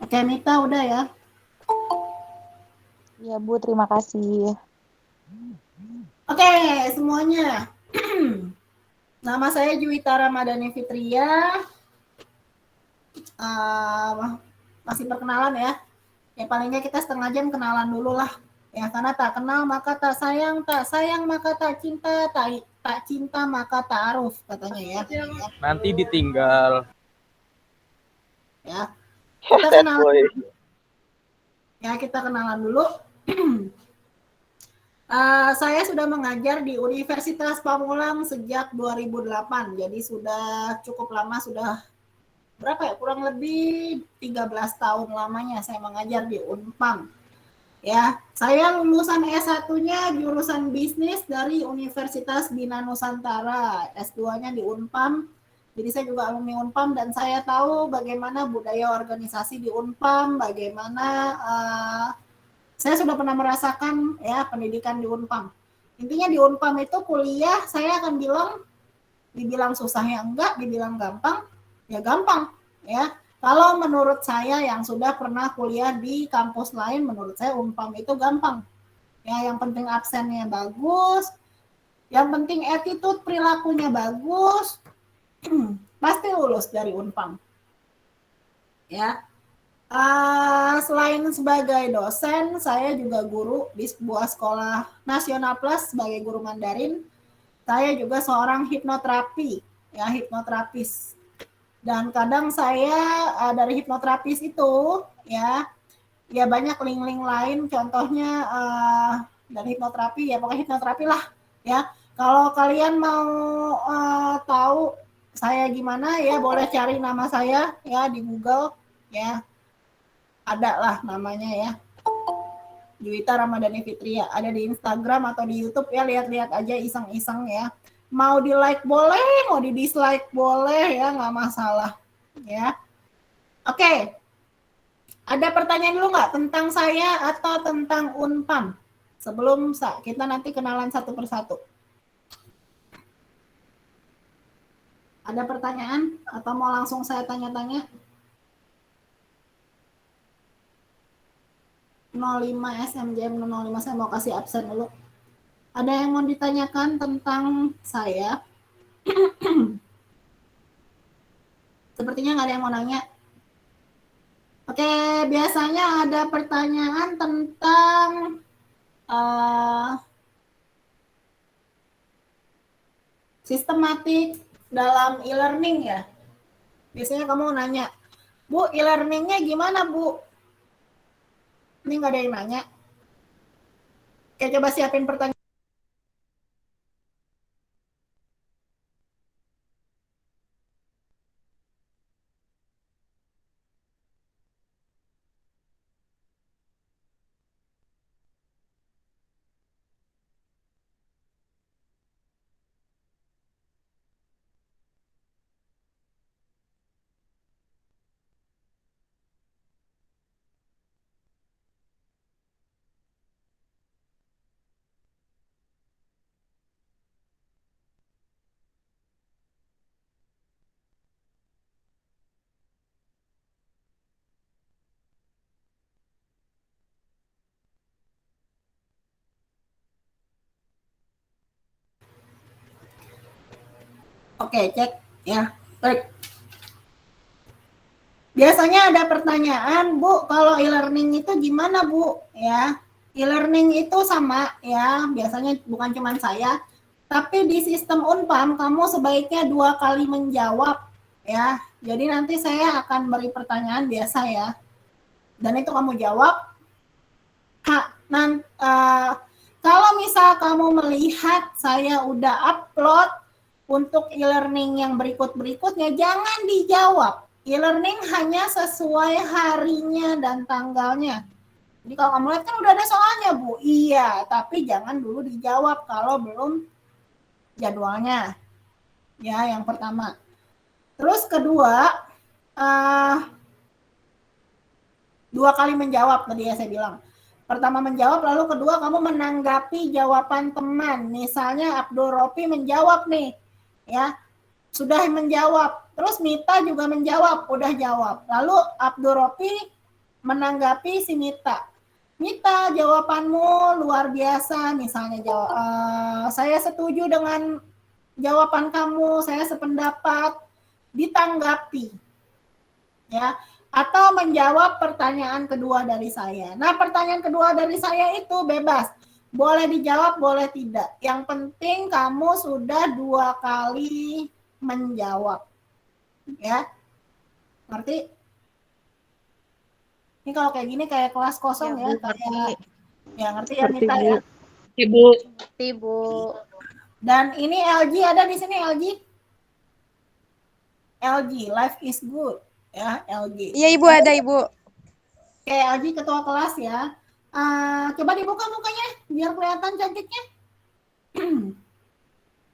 Oke, Mita udah ya. Iya Bu, terima kasih. Oke, semuanya. Nama saya Juwita Ramadhani Fitria. Masih perkenalan ya. Ya palingnya kita setengah jam kenalan dulu lah. Ya karena tak kenal maka tak sayang maka tak cinta, tak cinta maka tak aruf katanya ya. Nanti ditinggal. Ya. Kita kenalan. Ya kita kenalan dulu. Saya sudah mengajar di Universitas Pamulang sejak 2008. Jadi sudah cukup lama, sudah berapa ya? Kurang lebih 13 tahun lamanya saya mengajar di Unpam. Ya, saya lulusan S1-nya jurusan bisnis dari Universitas Bina Nusantara, S2-nya di Unpam. Jadi saya juga alumni Unpam dan saya tahu bagaimana budaya organisasi di Unpam, bagaimana saya sudah pernah merasakan ya pendidikan di Unpam. Intinya di Unpam itu kuliah saya akan dibilang susah ya enggak, dibilang gampang ya gampang ya. Kalau menurut saya yang sudah pernah kuliah di kampus lain, menurut saya Unpam itu gampang. Ya, yang penting absennya bagus, yang penting attitude perilakunya bagus, pasti lulus dari Unpam. Ya. Selain sebagai dosen, saya juga guru di sebuah sekolah nasional plus sebagai guru Mandarin. Saya juga seorang hipnoterapi, ya hipnoterapis. Dan kadang saya dari hipnoterapis itu ya banyak link-link lain, contohnya dari hipnoterapi ya pokoknya hipnoterapi lah ya. Kalau kalian mau tahu saya gimana ya boleh cari nama saya ya di Google ya, ada lah namanya ya, Juwita Ramadhani Fitria, ada di Instagram atau di YouTube ya, lihat-lihat aja iseng-iseng ya. Mau di like boleh, mau di dislike boleh ya, nggak masalah ya. Oke, ada pertanyaan dulu nggak tentang saya atau tentang Unpam sebelum kita nanti kenalan satu persatu? Ada pertanyaan atau mau langsung saya tanya-tanya? 05 SMJM 05, saya mau kasih absen dulu. Ada yang mau ditanyakan tentang saya? Sepertinya nggak ada yang mau nanya. Oke, biasanya ada pertanyaan tentang sistematik dalam e-learning ya. Biasanya kamu nanya, Bu, e-learningnya gimana, Bu? Ini nggak ada yang nanya. Oke, coba siapin pertanyaan. Oke, cek ya. Baik. Biasanya ada pertanyaan, Bu, kalau e-learning itu gimana, Bu? Ya, e-learning itu sama ya, biasanya bukan cuma saya, tapi di sistem Unpam kamu sebaiknya 2 kali menjawab ya. Jadi nanti saya akan beri pertanyaan biasa ya. Dan itu kamu jawab. Kalau misal kamu melihat saya udah upload untuk e-learning yang berikut-berikutnya, jangan dijawab. E-learning hanya sesuai harinya dan tanggalnya. Jadi kalau kamu lihat kan udah ada soalnya, Bu. Iya, tapi jangan dulu dijawab kalau belum jadwalnya. Ya, yang pertama. Terus kedua, 2 kali menjawab tadi ya saya bilang. Pertama menjawab, lalu kedua kamu menanggapi jawaban teman. Misalnya Abdul Rofi menjawab nih, ya sudah menjawab. Terus Mita juga menjawab, udah jawab. Lalu Abdul Rofi menanggapi si Mita. Mita, jawabanmu luar biasa. Misalnya saya setuju dengan jawaban kamu, saya sependapat. Ditanggapi, ya, atau menjawab pertanyaan kedua dari saya. Nah, pertanyaan kedua dari saya itu bebas, boleh dijawab, boleh tidak. Yang penting kamu sudah 2 kali menjawab, ya. Ngerti? Ini kalau kayak gini kayak kelas kosong ya, kayak ya ngerti ya Mita ya. Ibu. Dan ini LG ada di sini LG. LG, life is good ya LG. Iya Ibu, ada Ibu. Oke, LG ketua kelas ya. Coba dibuka mukanya biar kelihatan cantiknya.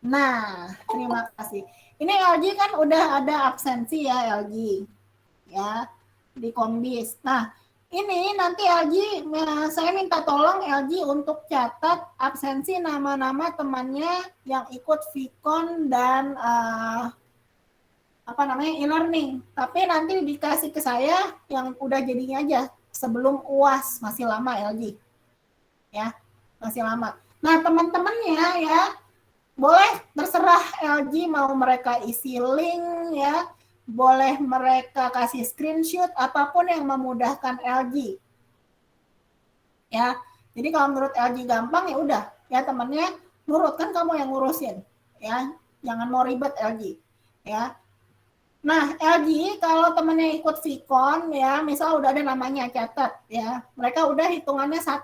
Nah, terima kasih. Ini LG kan udah ada absensi ya LG ya di Kombis. Nah, ini nanti LG saya minta tolong LG untuk catat absensi nama-nama temannya yang ikut Vicon dan e-learning. Tapi nanti dikasih ke saya yang udah jadinya aja sebelum UAS, masih lama LG. Ya, masih lama. Nah, teman-temannya ya boleh terserah LG mau mereka isi link ya, boleh mereka kasih screenshot, apapun yang memudahkan LG. Ya, jadi kalau menurut LG gampang ya udah, ya temannya nurut, kan kamu yang ngurusin, ya, jangan mau ribet LG, ya. Nah, LG kalau temannya ikut Vicon ya, misal udah ada namanya catat ya, mereka udah hitungannya 1,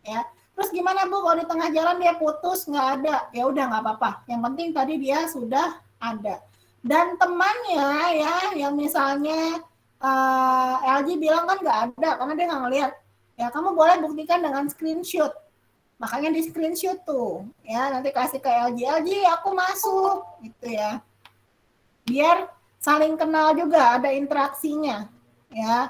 ya. Terus gimana Bu kalau di tengah jalan dia putus nggak ada, ya udah nggak apa-apa. Yang penting tadi dia sudah ada. Dan temannya ya, yang misalnya LG bilang kan nggak ada karena dia nggak ngeliat, ya kamu boleh buktikan dengan screenshot. Makanya di screenshot tuh, ya nanti kasih ke LG aku masuk, gitu ya. Biar saling kenal juga, ada interaksinya, ya.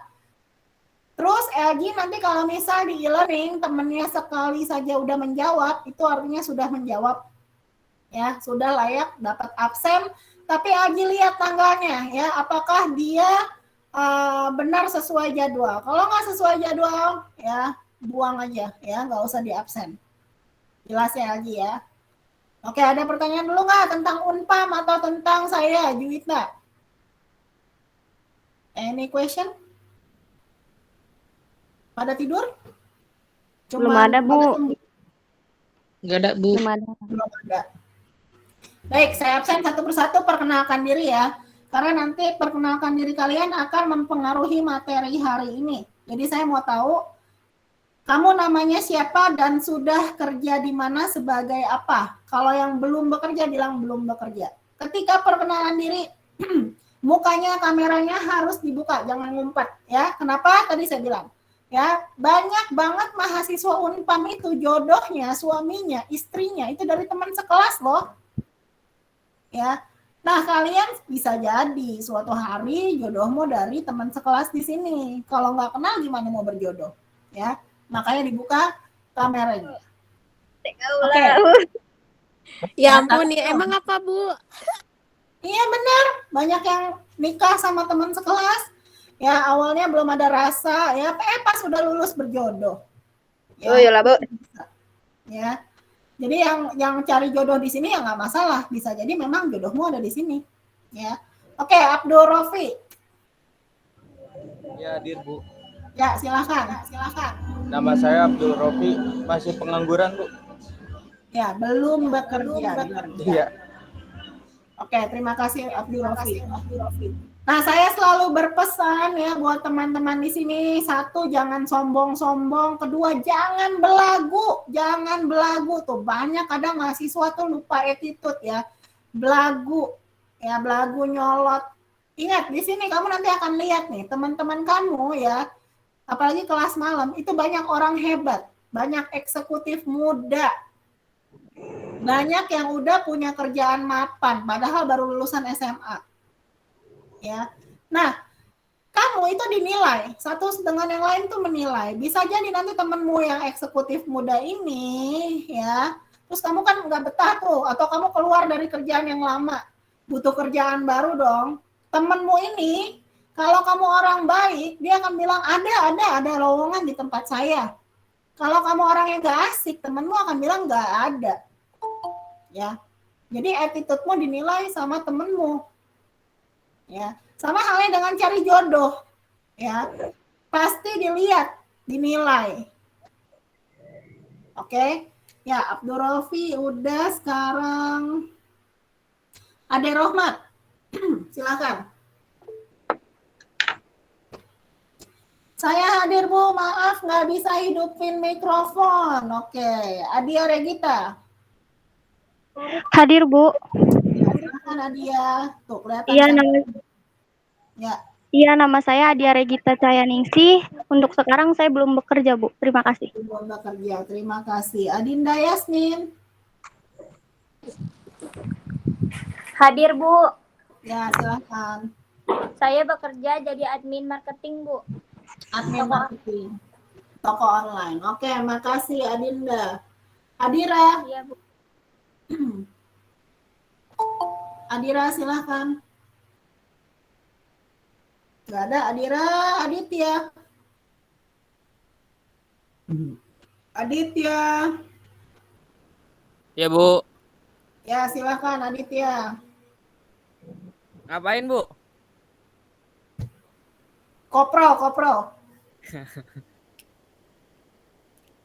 Terus LG nanti kalau misal di e-learning temennya sekali saja udah menjawab, itu artinya sudah menjawab, ya sudah layak dapat absen. Tapi LG lihat tanggalnya, ya apakah dia benar sesuai jadwal. Kalau nggak sesuai jadwal, ya buang aja, ya nggak usah di absen. Jelas ya LG ya. Oke, ada pertanyaan dulu nggak tentang Unpam atau tentang saya, Juwita? Any question? Pada tidur? Belum ada, Bu. Nggak ada, Bu. Belum ada. Baik, saya absen satu persatu, perkenalkan diri ya. Karena nanti perkenalkan diri kalian akan mempengaruhi materi hari ini. Jadi saya mau tahu kamu namanya siapa dan sudah kerja di mana sebagai apa. Kalau yang belum bekerja bilang belum bekerja. Ketika perkenalan diri, mukanya, kameranya harus dibuka, jangan ngumpet ya. Kenapa? Tadi saya bilang. Ya, banyak banget mahasiswa Unpam itu jodohnya, suaminya, istrinya itu dari teman sekelas loh. Ya. Nah, kalian bisa jadi suatu hari jodohmu dari teman sekelas di sini. Kalau nggak kenal gimana mau berjodoh? Ya, makanya dibuka kameranya. Oke. Ya ampun, ya emang apa Bu? Iya benar, banyak yang nikah sama teman sekelas. Ya awalnya belum ada rasa, ya pas udah lulus berjodoh. Ya, Oh iyalah Bu. ya. Jadi yang cari jodoh di sini ya nggak masalah, bisa jadi memang jodohmu ada di sini. Ya, oke Abdul Rofi. Ya, Dir, Bu. Ya silakan. Nama saya Abdul Rofi, masih pengangguran, Bu. Ya belum bekerja. Iya. Oke, terima kasih Abdul Rofi. Nah, saya selalu berpesan ya buat teman-teman di sini, satu jangan sombong-sombong, kedua jangan belagu tuh. Banyak kadang mahasiswa tuh lupa attitude ya. Belagu nyolot. Ingat di sini kamu nanti akan lihat nih, teman-teman kamu ya, apalagi kelas malam, itu banyak orang hebat, banyak eksekutif muda. Banyak yang udah punya kerjaan mapan, padahal baru lulusan SMA. Ya, nah kamu itu dinilai satu dengan yang lain tuh menilai. Bisa jadi nanti temenmu yang eksekutif muda ini, ya, terus kamu kan nggak betah tuh, atau kamu keluar dari kerjaan yang lama, butuh kerjaan baru dong. Temenmu ini Kalau kamu orang baik, dia akan bilang ada lowongan di tempat saya. Kalau kamu orang yang gak asik, temenmu akan bilang gak ada. Ya, jadi attitude-mu dinilai sama temenmu. Ya, sama halnya dengan cari jodoh. Ya, pasti dilihat, dinilai. Oke, ya Abdul Rofi udah, sekarang Ade Rohmat. Silakan. Saya hadir Bu, maaf nggak bisa hidupin mikrofon. Oke, Adia Regita. Hadir, Bu. Silakan Adia. Tuh, kelihatan Iya, kan? nama, Ya, iya, nama saya Adia Regita Cayaningsih. Untuk sekarang saya belum bekerja, Bu. Terima kasih. belum bekerja. Terima kasih. Adinda Yasmin. Hadir, Bu. Ya, silakan. Saya bekerja jadi admin marketing, Bu. Admin marketing. Toko online. Oke, makasih Adinda. Adira. Iya, Bu. Adira, silakan. Gak ada Adira. Aditya. Aditya. Ya, Bu. Ya, silakan Aditya. Ngapain, Bu? Kopro.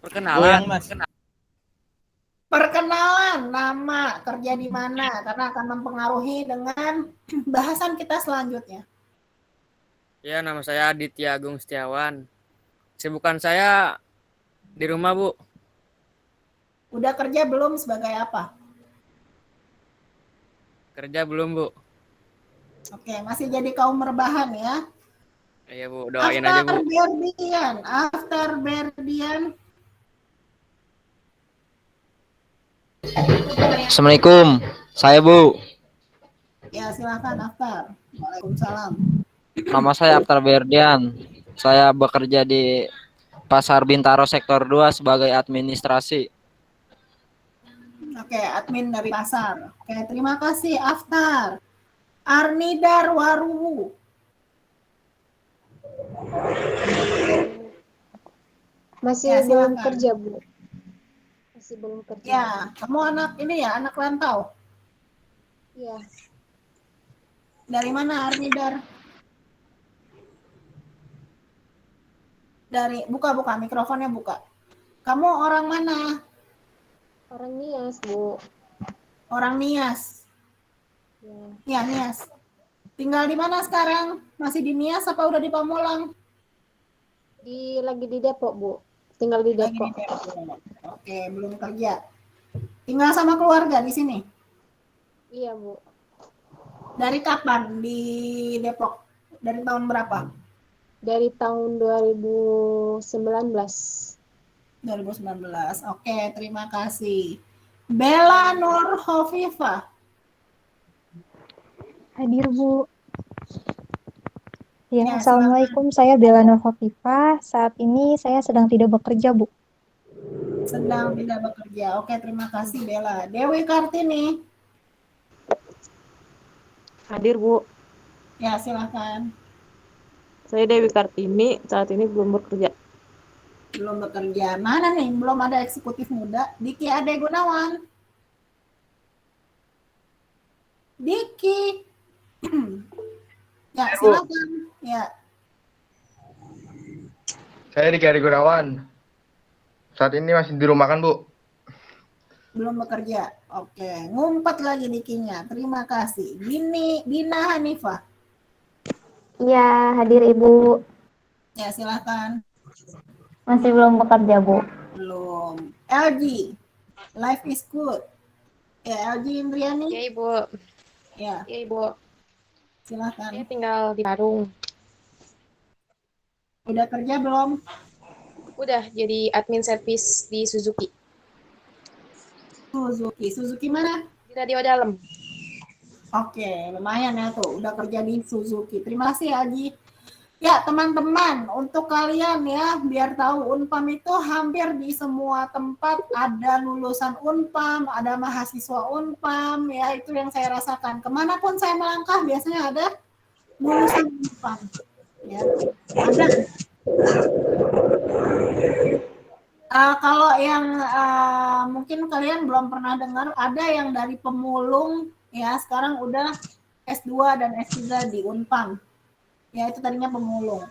Perkenalan, Mas. Perkenalan, nama, kerja di mana, karena akan mempengaruhi dengan bahasan kita selanjutnya. Ya, nama saya Aditya Agung Setiawan. Kesibukan saya di rumah, Bu. Udah kerja belum sebagai apa? Kerja belum, Bu? Oke, masih jadi kaum rebahan ya. Iya, Bu. Doain aja, Bu. After Berdian. Assalamualaikum, saya Bu. Ya, silakan Aftar. Waalaikumsalam. Nama saya Aftar Berdian. Saya bekerja di Pasar Bintaro Sektor 2 sebagai administrasi. Oke, admin dari pasar. Oke, terima kasih Aftar. Arnidar Waruwu. Masih Ya, belum silakan. kerja, Bu. Masih belum kerja. Ya, kamu anak ini ya, anak rantau. Iya. Dari mana Arnidar? Dari buka mikrofonnya buka. Kamu orang mana? Orang Nias, Bu. Orang Nias. Ya. Ya, Nias. Tinggal di mana sekarang? Masih di Nias apa udah di Pamulang? Lagi di Depok, Bu. Tinggal di Lagi Depok. di Depok. Oke, belum kerja. Tinggal sama keluarga di sini. Iya, Bu. Dari kapan di Depok? Dari tahun berapa? Dari tahun 2019. 2019. Oke, terima kasih. Bella Nur Hovifa. Hadir, Bu. Ya, Ya, Assalamualaikum. Saya Bella Nur Hovifa. Saat ini saya sedang tidak bekerja, Bu. Sedang tidak bekerja. Oke, terima kasih Bella. Dewi Kartini. Hadir, Bu. Ya, silakan. Saya Dewi Kartini, saat ini belum bekerja. Belum bekerja. Mana nih? Belum ada eksekutif muda. Diki Ade Gunawan. Diki. Ya, silakan. Ya, Saya Diki Adi Gunawan. Saat ini masih di rumah kan, Bu? belum bekerja. Oke, ngumpet lagi Dikinya. Terima kasih. Dina Hanifah. Iya, hadir, Ibu. Ya, silakan. Masih belum bekerja, Bu. Belum. LG. Life is good. Ya, LG Indriani. Ya, Ibu. Ya, Ya, Ibu. silakan. Saya tinggal di Parung. Udah kerja belum? Udah jadi admin servis di Suzuki. Suzuki mana? Di radio dalam. Oke, lumayan ya tuh. Udah kerja di Suzuki. Terima kasih Haji. Ya, teman-teman, untuk kalian ya, biar tahu Unpam itu hampir di semua tempat ada lulusan Unpam, ada mahasiswa Unpam, ya itu yang saya rasakan. Kemanapun saya melangkah, biasanya ada lulusan Unpam. Unpam. Ya, ada. Kalau yang mungkin kalian belum pernah dengar, ada yang dari pemulung ya sekarang udah S2 dan S3 di Unpam. Ya itu tadinya pemulung.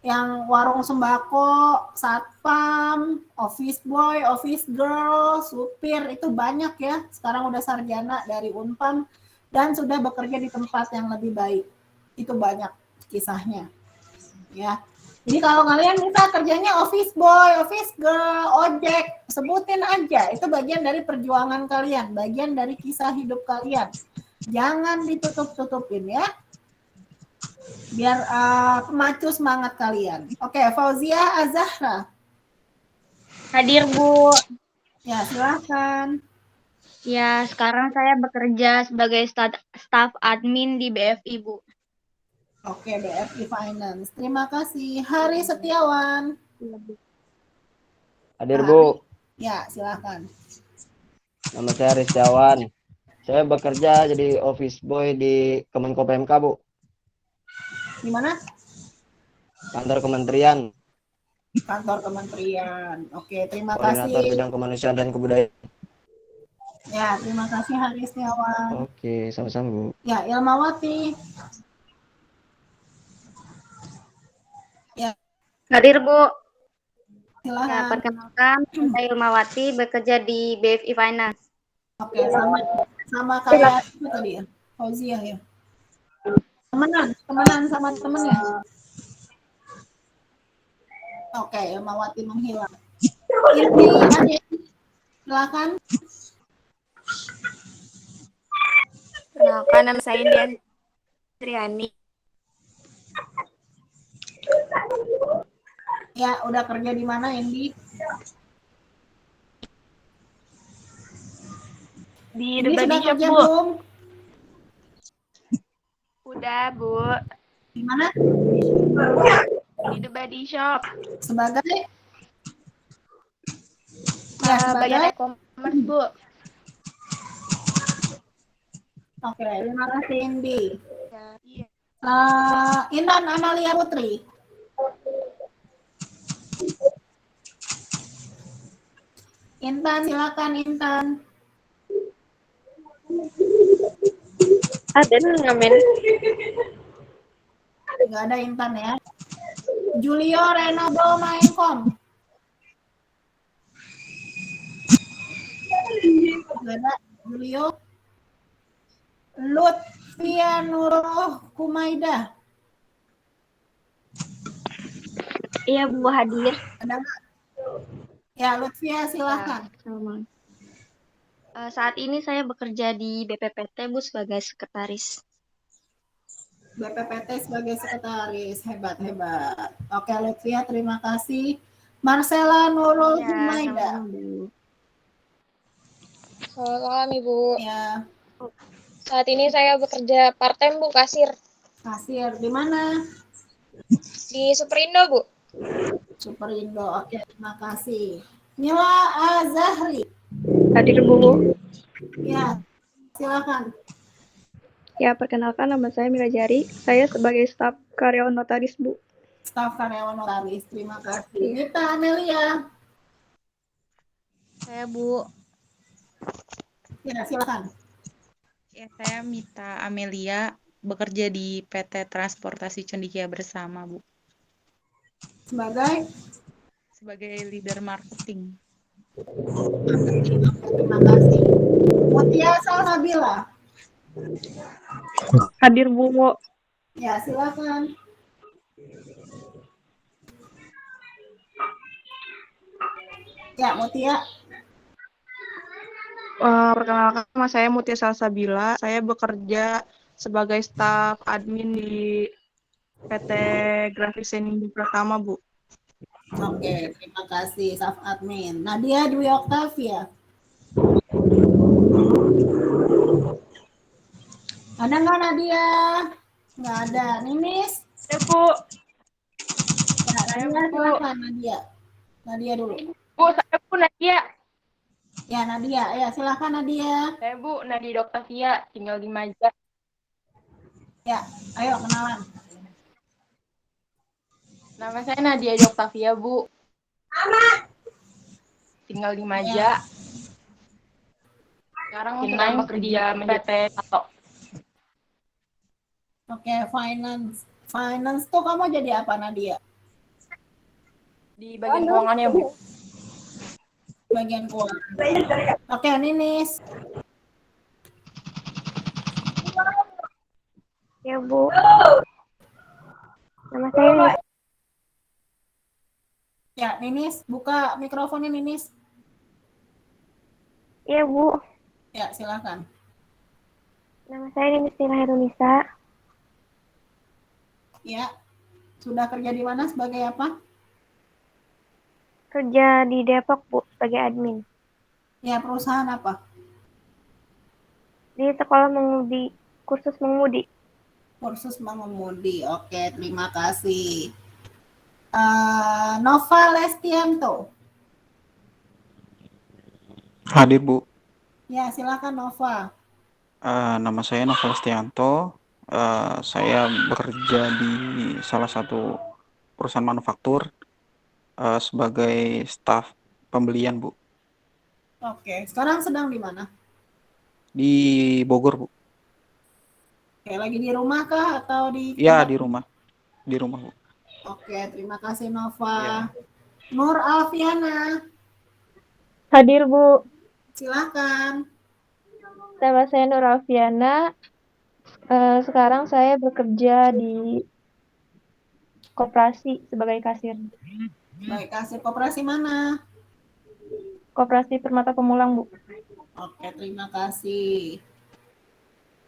Yang warung sembako, satpam, office boy, office girl, supir itu banyak ya. Sekarang udah sarjana dari Unpam dan sudah bekerja di tempat yang lebih baik. Itu banyak kisahnya. Ya. Jadi kalau kalian bisa kerjanya office boy, office girl, ojek, sebutin aja. Itu bagian dari perjuangan kalian, bagian dari kisah hidup kalian. Jangan ditutup-tutupin ya. Biar pemacu semangat kalian. Oke, Fauzia Azahra. Hadir, Bu. Ya, silakan. Ya, sekarang saya bekerja sebagai staf admin di BFI, Bu. Oke, BFI Finance. Terima kasih. Hari Setiawan. Hadir, Bu. Ya, silakan. Nama saya Haris Setiawan. Saya bekerja jadi office boy di Kemenko PMK, Bu. Di mana? Kantor kementerian. Kantor kementerian. Oke, terima Koordinator kasih. bidang kemanusiaan dan kebudayaan. Ya, terima kasih Hari Setiawan. Oke, sama-sama, Bu. Ya, Ilmawati. Ya, Hadir, Bu. Ya, silakan. perkenalkan, saya Ilmawati, bekerja di BFI Finance. Oke, sama kayak itu tadi ya. Fauzia ya. Temenan sama temennya. Oke, Ilmawati menghilang. Ini ada, silakan. Perkenalkan, nama saya Indian Triani. Ya, udah kerja di mana, Indi? Di Indi The sudah Body Shop, kerja Bu. belum? Udah, Bu. Di mana? Di The Body Shop. Sebagai? Ya, Bagian sebagai? e-commerce, Bu. Oke, terima kasih, Indi. Iya. Intan Amalia Putri. Intan, silakan Intan. Ada ngamen. Nggak ada Intan ya. Julio Renaldo Mainkom. Nggak ada. Julio. Lutfia Nurul Kumaida. Iya, Bu, hadir. Ada nggak? Ya, Lutfia silakan. Saat ini saya bekerja di BPPT, Bu, sebagai sekretaris. BPPT sebagai sekretaris. Hebat. Oke, Lutfia, terima kasih. Marcela Nurul Ya, Kumaida. sama-sama, Bu. Selamat malam, Ibu. Ya, Saat ini saya bekerja part-time, Bu, kasir. kasir di mana? Di Superindo, Bu. Superindo. Oke, terima kasih. Mila Azahri. Hadir, Bu. Ya, silakan. Ya, perkenalkan nama saya Mira Jari. Saya sebagai staf karyawan notaris, Bu. Staf karyawan notaris. Terima kasih. Nita Amelia. Saya Bu. Ya, silakan. Ya, saya Mita Amelia, bekerja di PT Transportasi Cendikia Bersama, Bu. Sebagai leader marketing. terima kasih. Mutia Salsabila. Hadir, Bu. Ya, silakan. Ya, Mutia. Perkenalkan, nama saya Mutia Salsabila. Saya bekerja sebagai staf admin di PT Grafik Seni Pertama, Bu. Oke, terima kasih staf admin. Nadia Dwi Oktavia. Ada nggak Nadia? Nggak ada. Ninis? Ya, Bu. Ya, Nadia, silakan Nadia. Nadia dulu. Bu, saya Bu Nadia. Ya, Nadia. Ya, silakan Nadia. Saya Bu Nadia Oktavia, tinggal di Maja. Ya, ayo kenalan. Nama saya Nadia Oktavia, Bu. Tinggal di Maja. Sekarang sedang bekerja menjadi tato. Oke, finance. Finance tuh kamu jadi apa, Nadia? Di bagian keuangannya, Bu. Bagian keuangan. Oke, Ninis. Ya, Bu. Nama saya Ninis. Ya, Ninis, buka mikrofonnya, Ninis. Iya, Bu. Ya, silakan. Nama saya Ninis Nila Herunisa. Ya, sudah kerja di mana sebagai apa? Kerja di Depok, Bu, sebagai admin. Ya, perusahaan apa? Di sekolah mengemudi, kursus mengemudi. Kursus mengemudi. Oke, terima kasih. Nova Lestianto. Hadir, Bu. Ya, silakan Nova. Nama saya Novel Stianto. Saya bekerja di salah satu perusahaan manufaktur sebagai staf pembelian, Bu. Oke, sekarang sedang di mana? Di Bogor, Bu. Oke, lagi di rumah kah atau di? Ya, di rumah. Di rumah, Bu. Oke, terima kasih Nova. Nur Alfiana, Hadir, Bu. silakan. Nama saya Nur Alfiana. Sekarang saya bekerja di koperasi sebagai kasir. Baik, kasir koperasi mana? Koperasi Permata Pemulang, Bu. Oke, terima kasih.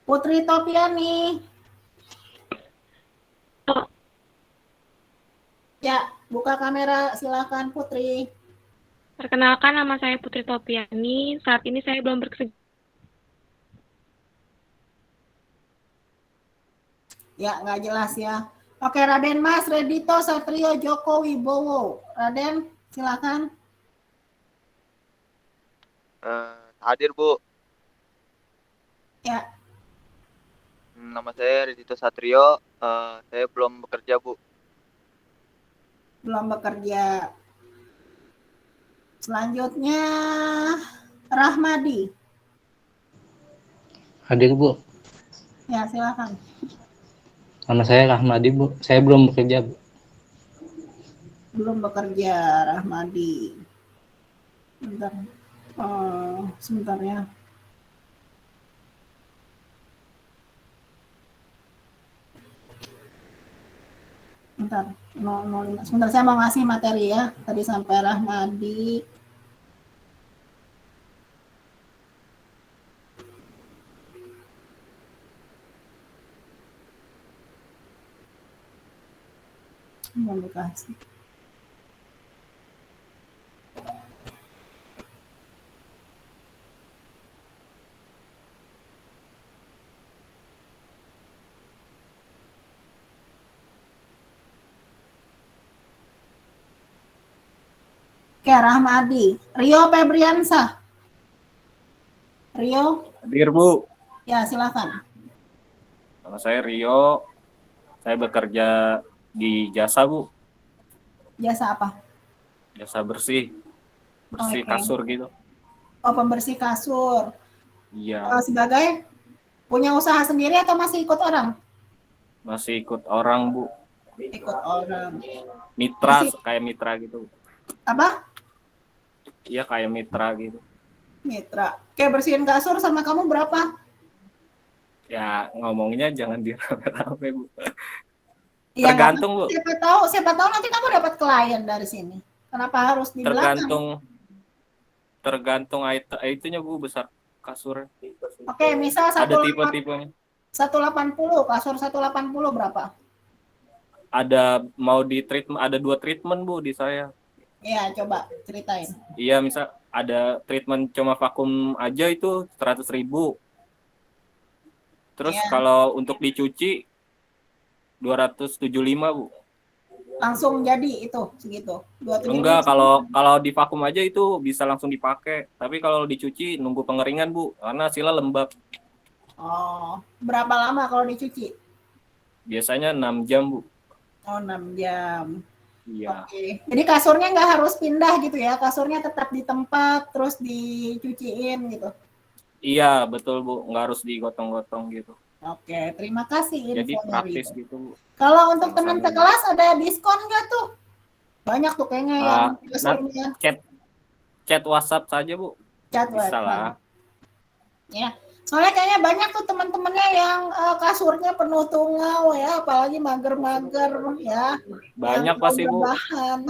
Putri Topiani. Ya, buka kamera, silakan Putri. Perkenalkan, nama saya Putri Topiani. Saat ini saya belum bekerja. Ya, nggak jelas ya. Oke, Raden Mas Redito Satrio Joko Wibowo. Raden, silakan. Hadir, Bu. Ya, Nama saya Ridito Satrio. Saya belum bekerja, Bu. belum bekerja. Selanjutnya Rahmadi. Hadir, Bu. Ya, silakan. Nama saya Rahmadi, Bu. Saya belum bekerja, Bu. Belum bekerja, Rahmadi. Bentar. Sebentar ya. Bentar. Sebentar, saya mau ngasih materi ya. Tadi sampai Rahmadi. Mau dikasih. Oke, Rahmadi. Rio Febriansa. Rio, Hadir, Bu. ya silakan. Nama saya Rio. Saya bekerja di jasa, Bu. Jasa apa? Jasa bersih. Bersih Oke. kasur gitu. Oh, pembersih kasur. Iya. Sebagai punya usaha sendiri atau masih ikut orang? Masih ikut orang, Bu. Ikut orang. Mitra, Masih- kayak mitra gitu. Apa? Iya, kayak mitra gitu. Mitra. Kayak bersihin kasur sama kamu berapa? Ya, ngomongnya jangan dirame-rame, Bu. Ya, Tergantung, Bu. Siapa tahu nanti kamu dapat klien dari sini. Kenapa harus di belakang? Tergantung itunya, Bu, besar kasur. Oke, misal Ada tipe-tipenya. 180, kasur 180 berapa? Ada mau di treatment, ada 2 treatment, Bu, di saya. Ya, coba ceritain. Iya, misal ada treatment cuma vakum aja itu 100.000. Terus Iya. kalau untuk dicuci 275, Bu. Langsung jadi itu segitu. 27. Enggak, kalau di vakum aja itu bisa langsung dipakai. Tapi kalau dicuci nunggu pengeringan, Bu, karena hasilnya lembab. Oh, berapa lama kalau dicuci? Biasanya 6 jam, Bu. Oh, 6 jam. Iya. Oke. Jadi kasurnya nggak harus pindah gitu ya? Kasurnya tetap di tempat, terus dicuciin gitu. Iya, betul Bu. Nggak harus digotong-gotong gitu. Oke, terima kasih Jadi infonya praktis Rio. gitu Bu. Kalau untuk teman Sama-sama. sekelas ada diskon nggak tuh? Banyak tuh kayaknya yang kasurnya Chat WhatsApp saja Bu. cat Bisa lah. Ya, soalnya kayaknya banyak tuh teman-temannya yang kasurnya penuh tungau ya, apalagi mager-mager ya. Banyak yang pasti Bu. bahan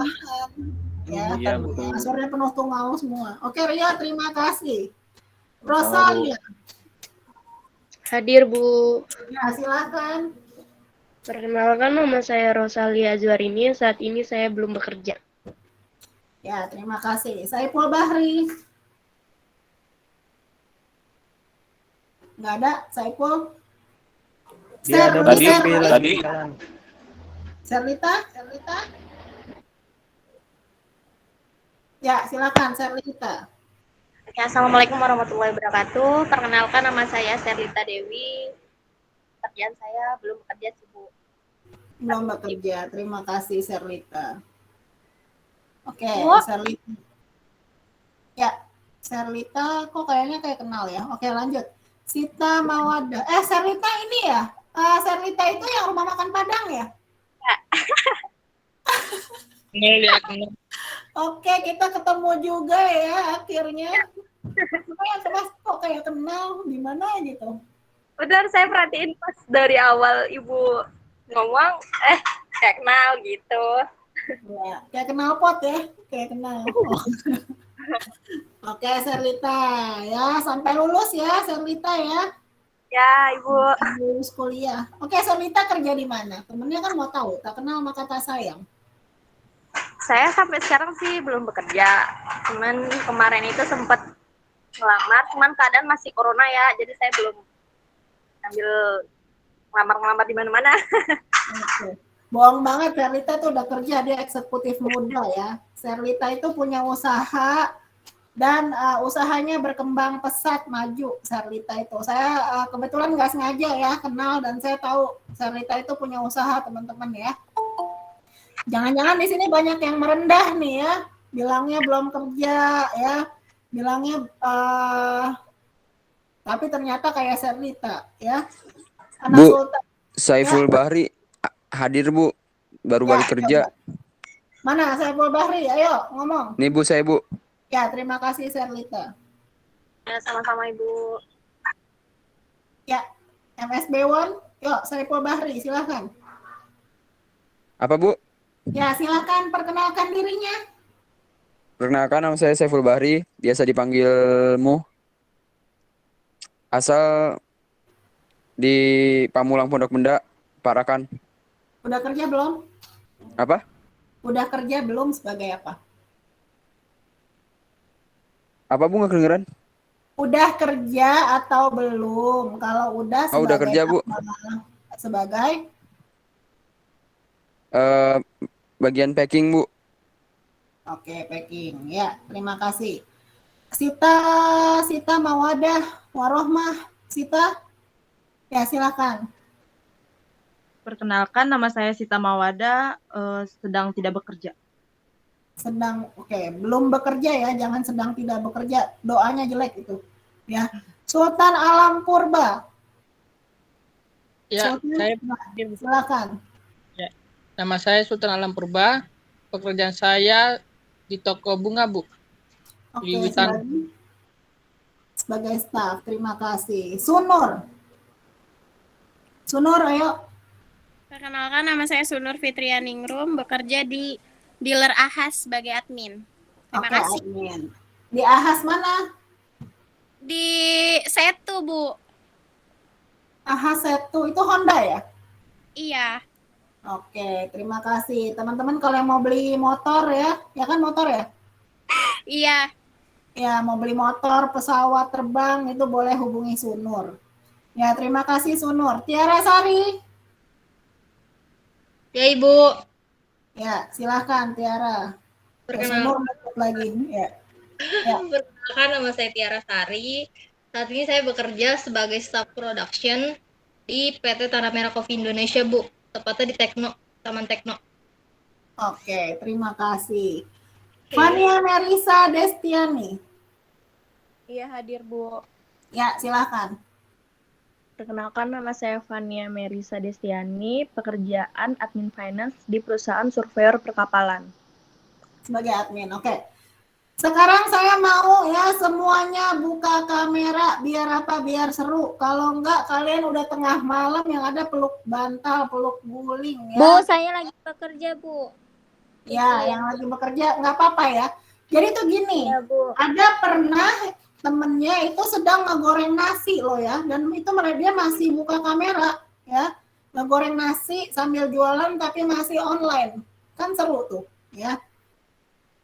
ya. Iya betul. Kasurnya penuh tungau semua. Oke Ria, terima kasih. Rosalia, Hadir, Bu. ya silakan. Perkenalkan, nama saya Rosalia Azwarini. Saat ini saya belum bekerja. Ya, terima kasih. Saiful Bahri. Nggak ada, Saiful. Dia ada Tadi, tadi. Serlita? Ya, silakan Serlita. Oke, Assalamualaikum warahmatullahi wabarakatuh. Perkenalkan, nama saya Serlita Dewi. Pekerjaan saya belum bekerja, sih, Bu. Belum bekerja. Terima kasih Serlita. Oke, Bu. Serlita. Ya, Serlita kok kayaknya kayak kenal ya. Oke, lanjut. Sita Mawada. Serlita ini ya? Serlita itu yang rumah makan Padang ya? Oke, kita ketemu juga ya akhirnya. Cuma yang kok kayak kenal di mana gitu. Udah, saya perhatiin pas dari awal Ibu ngomong, kayak kenal gitu. Ya, kayak kenal pot ya, kayak kenal. Oke, Serlita ya, sampai lulus ya Serlita ya. Ya, Ibu. Lulus kuliah. Oke, Serlita kerja di mana? Temennya kan mau tahu, tak kenal maka tak sayang. Saya sampai sekarang sih belum bekerja. Cuman kemarin itu sempat ngelamar, cuman keadaan masih corona ya, jadi saya belum ambil ngelamar di mana-mana. Oke. Bohong banget, Serlita tuh udah kerja, dia eksekutif muda ya. Serlita itu punya usaha dan usahanya berkembang pesat maju. Serlita itu, saya kebetulan nggak sengaja ya kenal dan saya tahu Serlita itu punya usaha teman-teman ya. Jangan-jangan di sini banyak yang merendah nih ya, bilangnya belum kerja ya, bilangnya tapi ternyata kayak Serlita ya. Anak Bu, Sultan. Saiful Ya. Bahri hadir Bu, baru balik kerja. Mana Saiful Bahri? Ayo ngomong. Nih Bu, saya Bu. Ya, terima kasih Serlita. Ya, sama-sama Ibu. Ya, MSB1. Yuk, Saiful Bahri, silakan. Apa Bu? Ya, silakan perkenalkan dirinya. Perkenalkan, nama saya Saiful Bahri, biasa dipanggil Mu. Asal di Pamulang Pondok Benda, Parakan. Udah kerja belum? Apa? Udah kerja belum sebagai apa? Apa Bu, nggak kedengeran? Udah kerja atau belum? Kalau udah sebagai udah kerja, Bu. apa? Sebagai Bagian packing Bu. Oke, packing. Ya, terima kasih. Sita Mawadah Warohmah. Sita? Ya, silakan. Perkenalkan, nama saya Sita Mawada, sedang tidak bekerja. Belum bekerja ya, jangan sedang tidak bekerja. Doanya jelek itu. Ya. Sultan Alam Purba. Ya, Sultan, saya silakan. ya, nama saya Sultan Alam Purba. Pekerjaan saya di toko bunga, Bu. Oke, Di Witan. sebagai staf, terima kasih. Sunur, ayo. Perkenalkan, nama saya Sunur Fitrianingrum, bekerja di dealer Ahas sebagai admin. Terima Oke, kasih. admin. Di Ahas mana? Di Setu, Bu. Ahas Setu, itu Honda ya? Iya. Oke, terima kasih. Teman-teman kalau yang mau beli motor ya kan motor ya? Iya. Ya, mau beli motor, pesawat terbang, itu boleh hubungi Sunur. Ya, terima kasih Sunur. Tiara Sari. Ya, Ibu. Ya, silahkan Tiara. Perkenalkan. Sunur lagi. Ya. Perkenalkan, nama saya Tiara Sari. Saat ini saya bekerja sebagai staff production di PT Tanah Merah Coffee Indonesia, Bu. Tepatnya di Tekno, Taman Tekno. Oke, terima kasih. Fania Merisa Destiani. Iya, hadir, Bu. Ya, silakan. Perkenalkan, nama saya Fania Merisa Destiani, pekerjaan admin finance di perusahaan surveyor perkapalan. Sebagai admin, oke. Sekarang saya mau ya semuanya buka kamera biar apa? Biar seru. Kalau enggak kalian udah tengah malam yang ada peluk bantal, peluk guling ya. Bu, saya lagi bekerja, Bu. Ya, yang lagi bekerja nggak apa-apa ya. Jadi tuh gini, Iya, Bu. ada pernah temennya itu sedang ngegoreng nasi loh ya, dan itu dia masih buka kamera ya, ngegoreng nasi sambil jualan tapi masih online, kan seru tuh ya.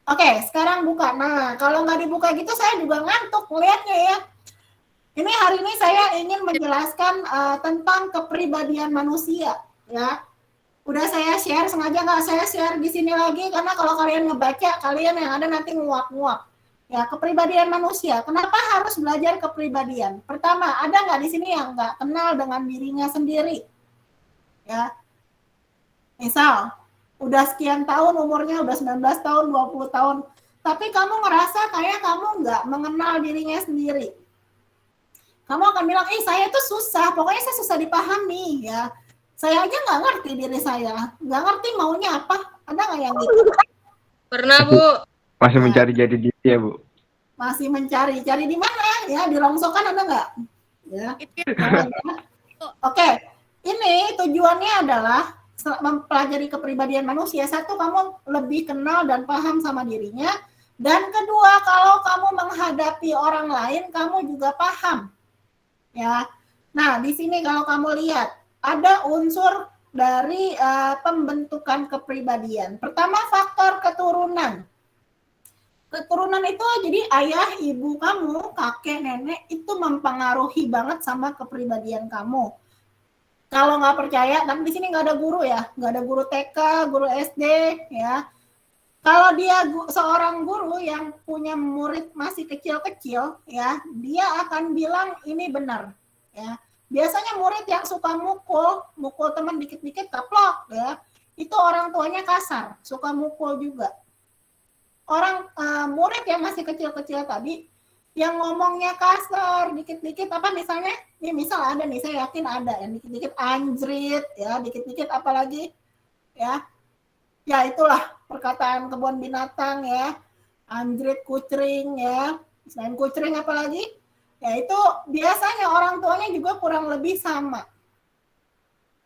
Oke, sekarang buka. Nah, kalau nggak dibuka gitu saya juga ngantuk ngeliatnya ya. Ini hari ini saya ingin menjelaskan tentang kepribadian manusia ya. Udah saya share, sengaja nggak saya share di sini lagi karena kalau kalian ngebaca, kalian yang ada nanti nguap-nguap. Ya, kepribadian manusia. Kenapa harus belajar kepribadian? Pertama, ada nggak di sini yang nggak kenal dengan dirinya sendiri? Ya, misal, udah sekian tahun umurnya, udah 19 tahun, 20 tahun, tapi kamu ngerasa kayak kamu nggak mengenal dirinya sendiri. Kamu akan bilang, saya tuh susah, pokoknya saya susah dipahami ya. Saya aja nggak ngerti diri saya, nggak ngerti maunya apa. Ada nggak yang gitu? Pernah, Bu. Masih mencari jati diri ya, Bu? Masih mencari. Cari di mana? Ya, di rongsokan ada nggak? Ya. Oke, ini tujuannya adalah mempelajari kepribadian manusia. Satu, kamu lebih kenal dan paham sama dirinya. Dan kedua, kalau kamu menghadapi orang lain, kamu juga paham. Ya. Nah, di sini kalau kamu lihat, ada unsur dari pembentukan kepribadian. Pertama, faktor keturunan. Keturunan itu jadi ayah, ibu kamu, kakek, nenek itu mempengaruhi banget sama kepribadian kamu. Kalau nggak percaya, tapi di sini nggak ada guru ya, nggak ada guru TK, guru SD ya. Kalau dia seorang guru yang punya murid masih kecil-kecil ya, dia akan bilang ini benar ya. Biasanya murid yang suka mukul teman dikit-dikit kaplok ya, itu orang tuanya kasar, suka mukul juga. Orang murid yang masih kecil-kecil tadi, yang ngomongnya kasar, dikit-dikit apa misalnya, ini misal ada nih, saya yakin ada yang dikit-dikit anjrit ya, dikit-dikit apalagi ya, ya itulah perkataan kebun binatang ya, anjrit, kucring ya, selain kucring apalagi, ya itu biasanya orang tuanya juga kurang lebih sama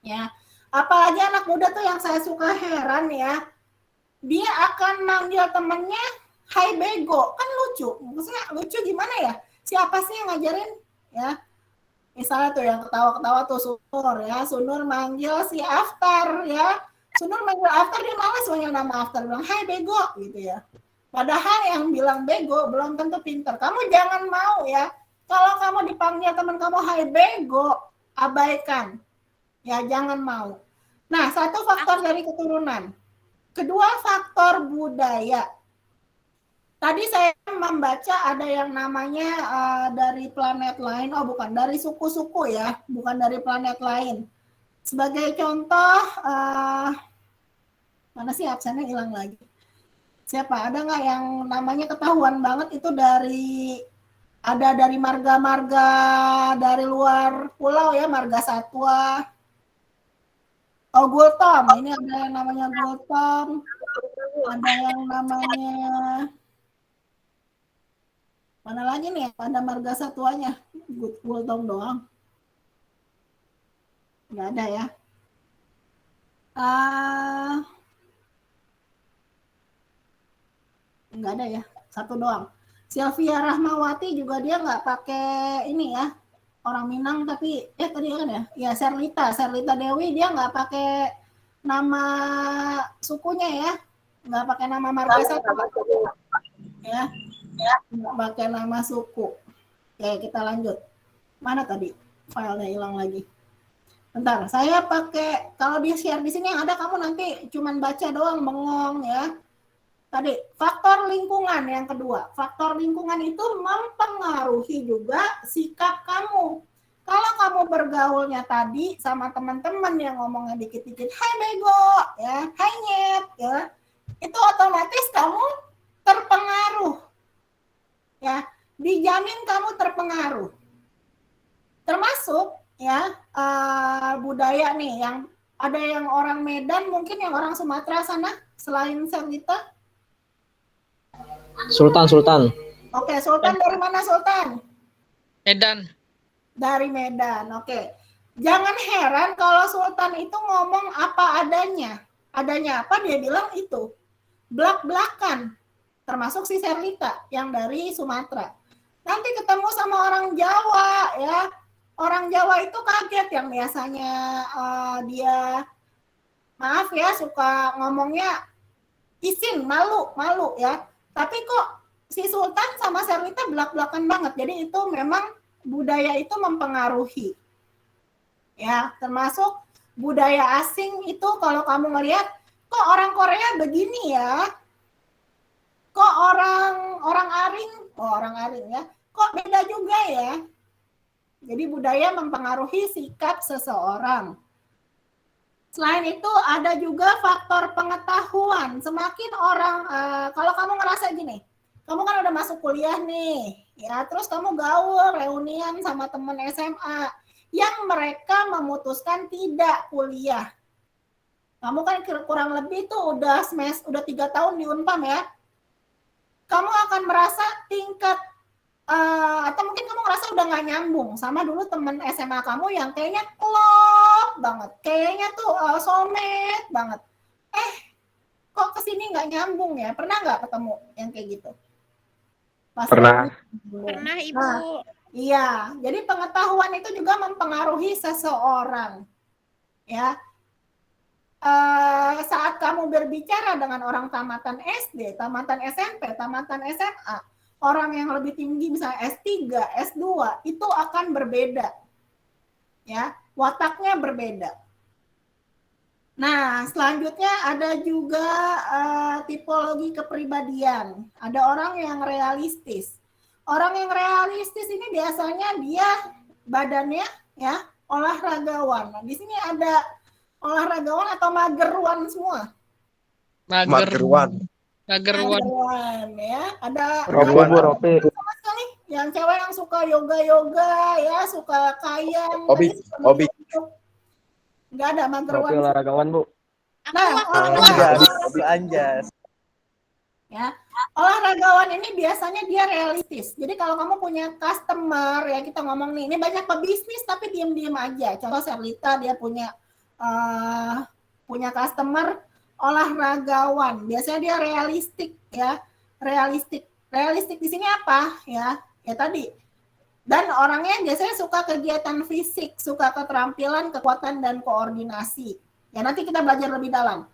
ya. Apalagi anak muda tuh yang saya suka heran ya, dia akan manggil temennya hai bego, kan lucu. Maksudnya lucu gimana ya? Siapa sih yang ngajarin ya? Misalnya tuh yang ketawa-ketawa tuh Sunur ya, Sunur manggil si Aftar ya. Sunur manggil Aftar, dia malas manggil nama Aftar, bilang hai bego gitu ya. Padahal yang bilang bego belum tentu pinter. Kamu jangan mau ya, kalau kamu dipanggil teman kamu hai bego, abaikan. Ya jangan mau. Nah, satu faktor dari keturunan. Kedua, faktor budaya. Tadi saya membaca ada yang namanya dari planet lain. Oh bukan, dari suku-suku ya. Bukan dari planet lain. Sebagai contoh, mana sih absennya hilang lagi. Siapa? Ada nggak yang namanya ketahuan banget itu ada dari marga-marga dari luar pulau ya, marga satwa. Oh, Gultom. Ini ada yang namanya Gultom. Ada yang namanya mana lagi nih? Ada marga satuanya. Gultom doang. Nggak ada ya. Nggak ada ya. Satu doang. Sylvia Rahmawati juga dia nggak pakai ini ya. Orang Minang tapi tadi kan ya, ya Serlita Dewi dia nggak pakai nama sukunya ya, nggak pakai nama marga satu ya, nggak pakai nama suku. Oke, kita lanjut. Mana tadi filenya hilang lagi. Bentar, saya pakai kalau di share di sini yang ada kamu nanti cuman baca doang bengong ya. Tadi faktor lingkungan yang kedua. Faktor lingkungan itu mempengaruhi juga sikap kamu. Kalau kamu bergaulnya tadi sama teman-teman yang ngomongnya dikit-dikit, hai bego, ya, hai nyet, ya, otomatis kamu terpengaruh. Ya, dijamin kamu terpengaruh. Termasuk ya budaya nih, yang ada yang orang Medan, mungkin yang orang Sumatera sana selain Serlita. Sultan. Oke, Sultan dari mana Sultan? Medan. Dari Medan, oke. Jangan heran kalau Sultan itu ngomong apa adanya. Adanya apa dia bilang itu. Blak-blakan. Termasuk si Serlita yang dari Sumatera. Nanti ketemu sama orang Jawa ya. Orang Jawa itu kaget, yang biasanya dia maaf ya suka ngomongnya isin, malu ya. Tapi kok si Sultan sama Serlita belak-belakan banget. Jadi itu memang budaya itu mempengaruhi. Ya, termasuk budaya asing itu kalau kamu ngelihat kok orang Korea begini ya. Kok orang Aring ya. Kok beda juga ya. Jadi budaya mempengaruhi sikap seseorang. Selain itu ada juga faktor pengetahuan. Semakin orang, kalau kamu ngerasa gini, kamu kan udah masuk kuliah nih, ya, terus kamu gaul, reunian sama temen SMA, yang mereka memutuskan tidak kuliah. Kamu kan kurang lebih tuh udah 3 tahun di Unpam ya. Kamu akan merasa tingkat atau mungkin kamu ngerasa udah nggak nyambung sama dulu temen SMA kamu yang kayaknya klop banget, kayaknya tuh soulmate banget. Kok kesini nggak nyambung ya? Pernah nggak ketemu yang kayak gitu? Pernah. Pernah Ibu. Nah, iya, jadi pengetahuan itu juga mempengaruhi seseorang. Ya, saat kamu berbicara dengan orang tamatan SD, tamatan SMP, tamatan SMA, orang yang lebih tinggi misalnya S3, S2 itu akan berbeda. Ya, wataknya berbeda. Nah, selanjutnya ada juga tipologi kepribadian. Ada orang yang realistis. Orang yang realistis ini biasanya dia badannya ya olahragawan. Nah, di sini ada olahragawan atau magerwan semua. Magerwan Ya, ada Ropi. sama sekali yang cewek yang suka yoga ya, suka kayang. Hobi. Enggak ada magerwan. Ropi olahragawan, Bu. Nah, Anjas. ya, olahragawan ini biasanya dia realistis. Jadi kalau kamu punya customer ya, kita ngomong nih, ini banyak pebisnis tapi diem-diem aja. Contoh Serlita dia punya customer olahragawan, biasanya dia realistik ya, realistik di sini apa ya tadi, dan orangnya biasanya suka kegiatan fisik, suka keterampilan, kekuatan dan koordinasi ya, nanti kita belajar lebih dalam.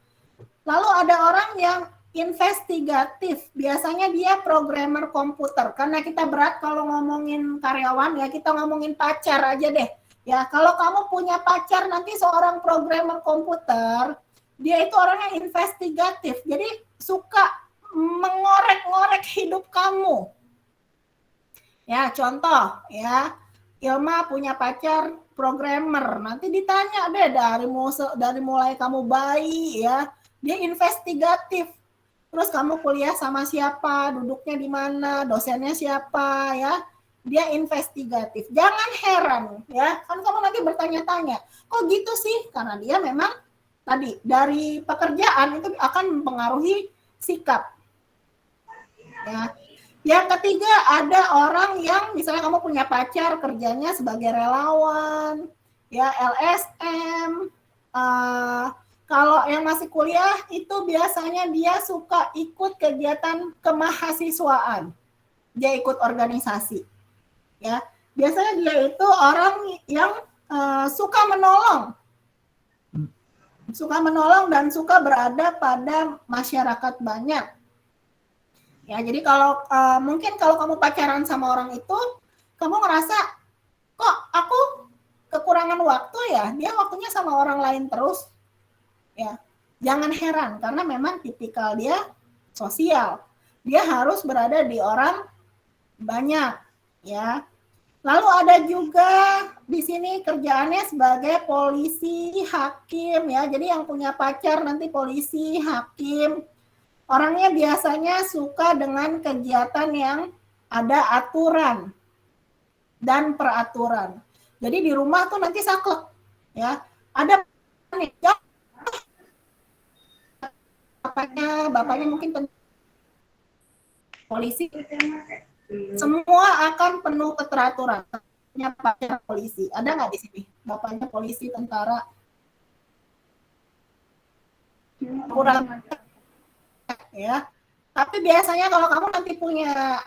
Lalu ada orang yang investigatif, biasanya dia programmer komputer, karena kita berat kalau ngomongin karyawan ya, kita ngomongin pacar aja deh ya. Kalau kamu punya pacar nanti seorang programmer komputer, dia itu orangnya investigatif, jadi suka mengorek-ngorek hidup kamu. Ya, contoh ya, Ilma punya pacar programmer, nanti ditanya deh dari mulai kamu bayi ya, dia investigatif. Terus kamu kuliah sama siapa, duduknya di mana, dosennya siapa ya, dia investigatif. Jangan heran ya, kan kamu nanti bertanya-tanya, kok gitu sih? Karena dia memang tadi dari pekerjaan itu akan mempengaruhi sikap. Ya. Yang ketiga ada orang yang misalnya kamu punya pacar kerjanya sebagai relawan, ya LSM. Kalau yang masih kuliah itu biasanya dia suka ikut kegiatan kemahasiswaan, dia ikut organisasi. Ya, biasanya dia itu orang yang suka menolong dan suka berada pada masyarakat banyak. Ya, jadi kalau mungkin kalau kamu pacaran sama orang itu, kamu ngerasa kok aku kekurangan waktu ya, dia waktunya sama orang lain terus. Ya, jangan heran karena memang tipikal dia sosial. Dia harus berada di orang banyak, ya. Lalu ada juga di sini kerjaannya sebagai polisi, hakim ya. Jadi yang punya pacar nanti polisi, hakim. Orangnya biasanya suka dengan kegiatan yang ada aturan dan peraturan. Jadi di rumah tuh nanti saklek, ya. Ada nih, ya, bapaknya mungkin polisi, semua akan penuh keteraturan. Punya pacar polisi, ada nggak di sini? Bapaknya polisi, tentara, kurang, ya. Tapi biasanya kalau kamu nanti punya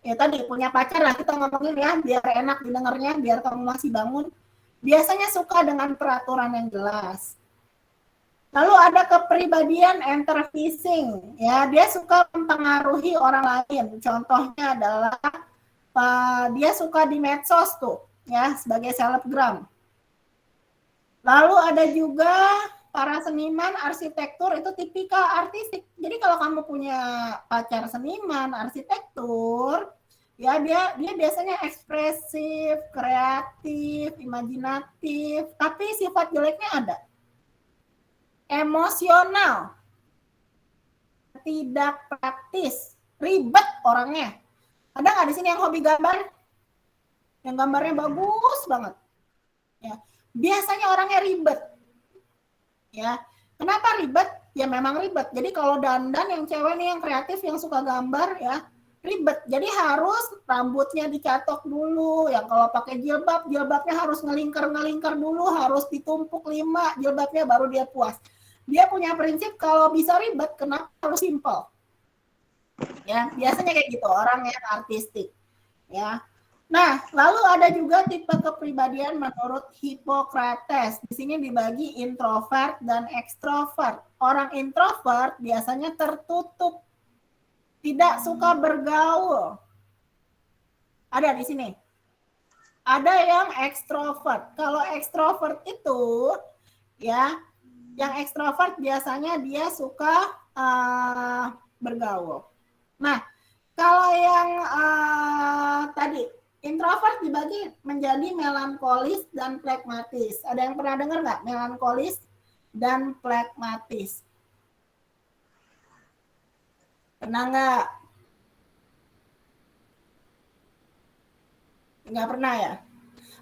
ya tadi punya pacar lah, kita ngomongin ya biar enak didengarnya, biar kamu masih bangun. Biasanya suka dengan peraturan yang jelas. Lalu ada kepribadian enterfacing, ya, dia suka mempengaruhi orang lain. Contohnya adalah dia suka di medsos tuh, ya, sebagai selebgram. Lalu ada juga para seniman arsitektur, itu tipikal artistik. Jadi kalau kamu punya pacar seniman arsitektur, ya dia biasanya ekspresif, kreatif, imajinatif, tapi sifat jeleknya ada. Emosional, tidak praktis, ribet orangnya. Ada nggak di sini yang hobi gambar? Yang gambarnya bagus banget. Ya, biasanya orangnya ribet. Ya, kenapa ribet? Ya memang ribet. Jadi kalau dandan yang cewek nih yang kreatif yang suka gambar ya ribet. Jadi harus rambutnya dicatok dulu. Yang kalau pakai jilbab, jilbabnya harus ngelingkar dulu, harus ditumpuk 5 jilbabnya baru dia puas. Dia punya prinsip kalau bisa ribet, kenapa harus simple? Ya, biasanya kayak gitu orang yang artistik. Ya. Nah, lalu ada juga tipe kepribadian menurut Hippocrates. Di sini dibagi introvert dan ekstrovert. Orang introvert biasanya tertutup, tidak suka bergaul. Ada di sini. Ada yang ekstrovert. Kalau ekstrovert itu, ya, yang ekstrovert biasanya dia suka bergaul. Nah, kalau yang tadi introvert dibagi menjadi melankolis dan plekmatis. Ada yang pernah dengar nggak melankolis dan plekmatis? Pernah nggak? Nggak pernah ya?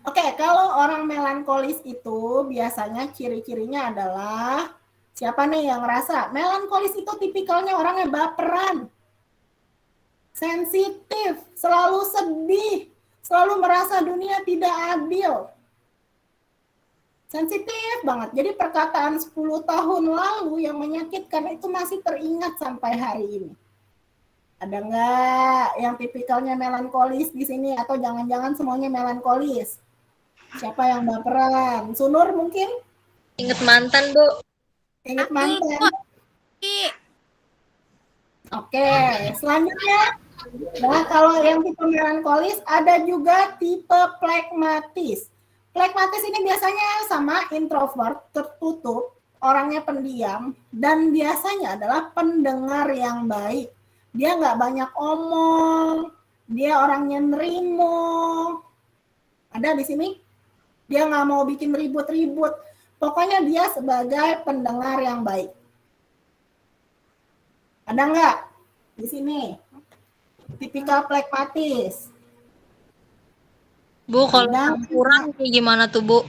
Oke, kalau orang melankolis itu biasanya ciri-cirinya adalah, siapa nih yang ngerasa? Melankolis itu tipikalnya orangnya baperan, sensitif, selalu sedih, selalu merasa dunia tidak adil. Sensitif banget. Jadi perkataan 10 tahun lalu yang menyakitkan itu masih teringat sampai hari ini. Ada nggak yang tipikalnya melankolis di sini? Atau jangan-jangan semuanya melankolis? Siapa yang baperan? Sunur mungkin? Ingat mantan, Bu. Ingat mantan. Oke, selanjutnya. Nah, kalau yang tipe melankolis ada juga tipe plekmatis. Plekmatis ini biasanya sama introvert, tertutup, orangnya pendiam, dan biasanya adalah pendengar yang baik. Dia nggak banyak omong, dia orangnya nerimo. Ada di sini? Dia nggak mau bikin ribut-ribut. Pokoknya dia sebagai pendengar yang baik. Ada nggak di sini? Tipikal plekmatis. Bu, kalau campuran kayak gimana tuh, Bu?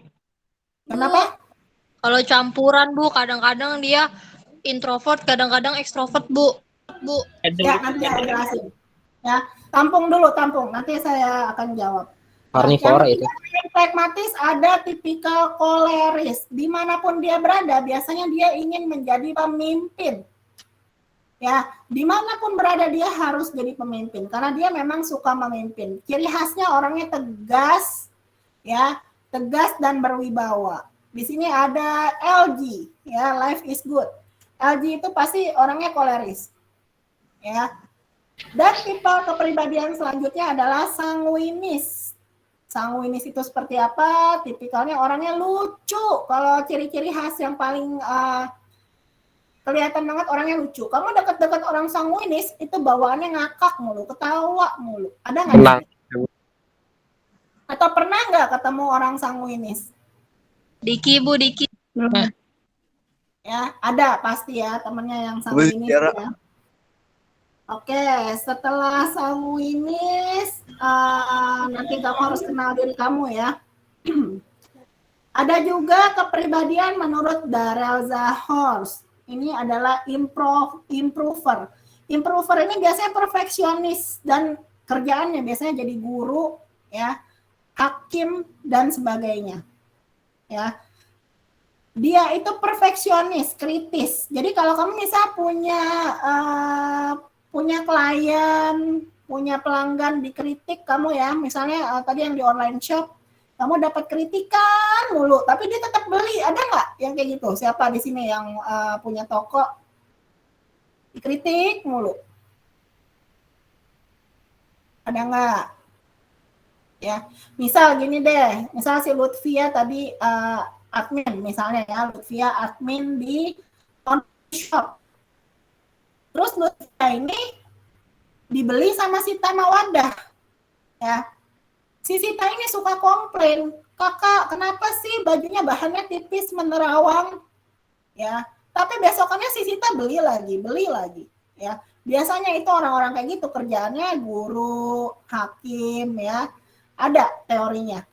Kenapa? Kalau campuran, Bu, kadang-kadang dia introvert, kadang-kadang ekstrovert, Bu. Ya, nanti saya jelasin. Ya, tampung dulu, tampung. Nanti saya akan jawab. Karnivora itu. Yang plekmatis ada tipikal koleris. Dimanapun dia berada, biasanya dia ingin menjadi pemimpin. Ya, dimanapun berada dia harus jadi pemimpin karena dia memang suka memimpin. Ciri khasnya orangnya tegas, ya, tegas dan berwibawa. Di sini ada LG, ya, life is good. LG itu pasti orangnya koleris, ya. Dan tipe kepribadian selanjutnya adalah sanguinis. Sanguinis itu seperti apa? Tipikalnya orangnya lucu. Kalau ciri-ciri khas yang paling kelihatan banget orangnya lucu. Kamu dekat-dekat orang sanguinis itu bawaannya ngakak mulu, ketawa mulu. Ada nggak? Atau pernah nggak ketemu orang sanguinis? Diki, Bu, Diki. Ya, ada pasti ya temennya yang sanguinis ya. Oke, setelah sanguinis, nanti kamu harus kenal diri kamu ya. Ada juga kepribadian menurut Darrell Zahors. Ini adalah improver. Improver ini biasanya perfeksionis dan kerjaannya biasanya jadi guru, ya, hakim dan sebagainya. Ya. Dia itu perfeksionis, kritis. Jadi kalau kamu misal punya klien, punya pelanggan dikritik kamu ya, misalnya tadi yang di online shop, kamu dapat kritikan mulu, tapi dia tetap beli. Ada nggak yang kayak gitu? Siapa di sini yang punya toko dikritik mulu? Ada nggak? Ya, misal gini deh, misal si Lutfia tadi admin misalnya ya, Lutfia admin di online shop. Terus Lutfia ini dibeli sama Sita Mawadah. Ya. Si Sita ini suka komplain, "Kakak, kenapa sih bajunya bahannya tipis menerawang?" Ya. Tapi besokannya si Sita beli lagi, ya. Biasanya itu orang-orang kayak gitu kerjaannya guru, hakim ya. Ada teorinya.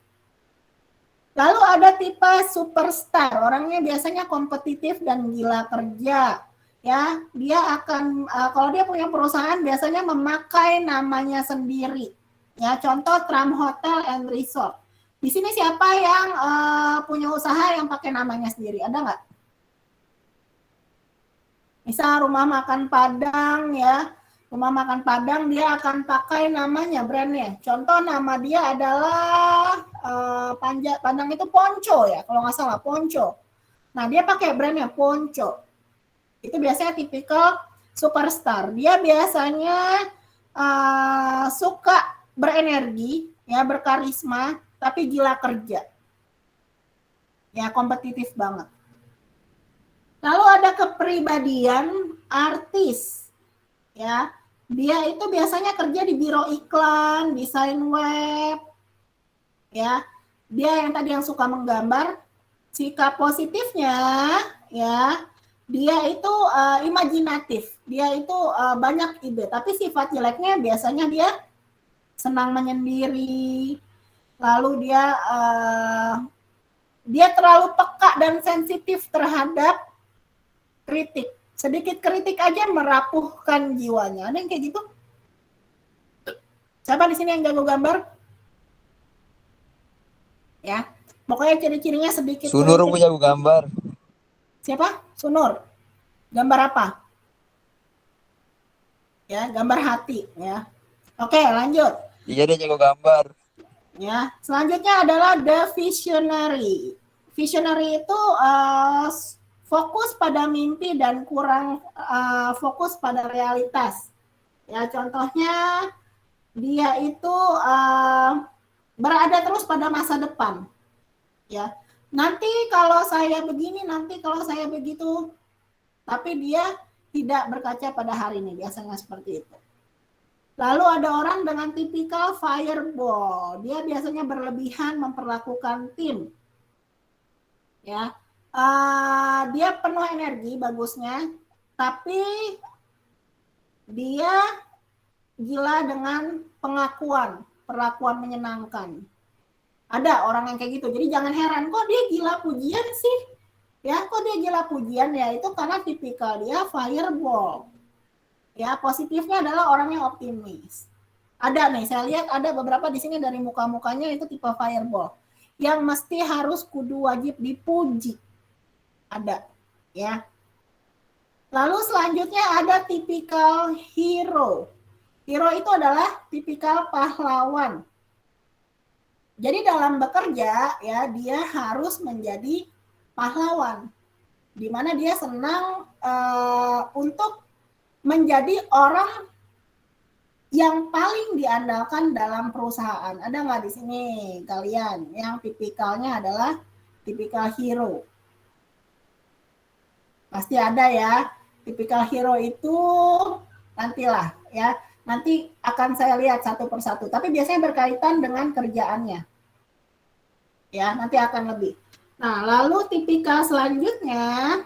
Lalu ada tipe superstar, orangnya biasanya kompetitif dan gila kerja. Ya, dia akan kalau dia punya perusahaan biasanya memakai namanya sendiri. Ya, contoh Trump Hotel and Resort. Di sini siapa yang punya usaha yang pakai namanya sendiri? Ada nggak? Misal rumah makan Padang ya. Rumah makan Padang dia akan pakai namanya, brandnya. Contoh nama dia adalah Padang itu Ponco ya, kalau nggak salah Ponco. Nah dia pakai brandnya Ponco. Itu biasanya tipikal superstar. Dia biasanya suka berenergi, ya berkarisma, tapi gila kerja. Ya kompetitif banget. Lalu ada kepribadian artis, ya. Dia itu biasanya kerja di biro iklan, desain web, ya. Dia yang tadi yang suka menggambar. Sikap positifnya, ya, dia itu imajinatif. Dia itu banyak ide. Tapi sifat jeleknya biasanya dia senang menyendiri. Lalu dia terlalu peka dan sensitif terhadap kritik. Sedikit kritik aja merapuhkan jiwanya. Ada yang kayak gitu? Siapa di sini yang jago gambar? Ya, pokoknya ciri-cirinya sedikit. Sunur punya gambar. Siapa? Sunur. Gambar apa? Ya, gambar hati. Ya. Oke, lanjut. Iya dia jago gambar. Ya, selanjutnya adalah the visionary. Visionary itu fokus pada mimpi dan kurang fokus pada realitas. Ya, contohnya dia itu berada terus pada masa depan. Ya, nanti kalau saya begini, nanti kalau saya begitu. Tapi dia tidak berkaca pada hari ini, biasanya seperti itu. Lalu ada orang dengan tipikal fireball. Dia biasanya berlebihan memperlakukan tim. Ya. Dia penuh energi bagusnya, tapi dia gila dengan perlakuan menyenangkan. Ada orang yang kayak gitu, jadi jangan heran kok dia gila pujian sih. Ya, kok dia gila pujian ya, itu karena tipikal dia fireball. Ya, positifnya adalah orang yang optimis. Ada nih, saya lihat ada beberapa di sini dari muka-mukanya itu tipe fireball. Yang mesti harus kudu wajib dipuji. Ada, ya. Lalu selanjutnya ada tipikal hero. Hero itu adalah tipikal pahlawan. Jadi dalam bekerja, ya, dia harus menjadi pahlawan. Di mana dia senang untuk menjadi orang yang paling diandalkan dalam perusahaan. Ada nggak di sini kalian yang tipikalnya adalah tipikal hero? Pasti ada ya. Tipikal hero itu nantilah ya. Nanti akan saya lihat satu persatu. Tapi biasanya berkaitan dengan kerjaannya. Ya, nanti akan lebih. Nah, lalu tipikal selanjutnya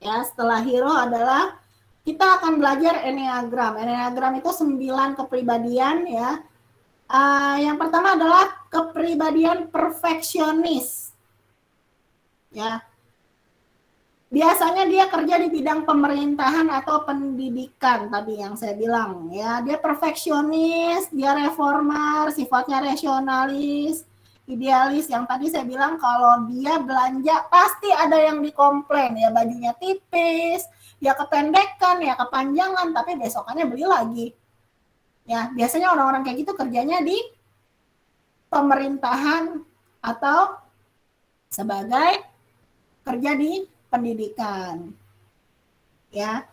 Ya, setelah hero adalah kita akan belajar Enneagram. Enneagram itu 9 kepribadian ya. Yang pertama adalah kepribadian perfeksionis. Ya. Biasanya dia kerja di bidang pemerintahan atau pendidikan tadi yang saya bilang ya. Dia perfeksionis, dia reformer, sifatnya rasionalis, idealis. Yang tadi saya bilang kalau dia belanja pasti ada yang dikomplain ya, bajunya tipis, ya kependekan, ya kepanjangan, tapi besokannya beli lagi. Ya, biasanya orang-orang kayak gitu kerjanya di pemerintahan atau sebagai kerja di pendidikan. Ya.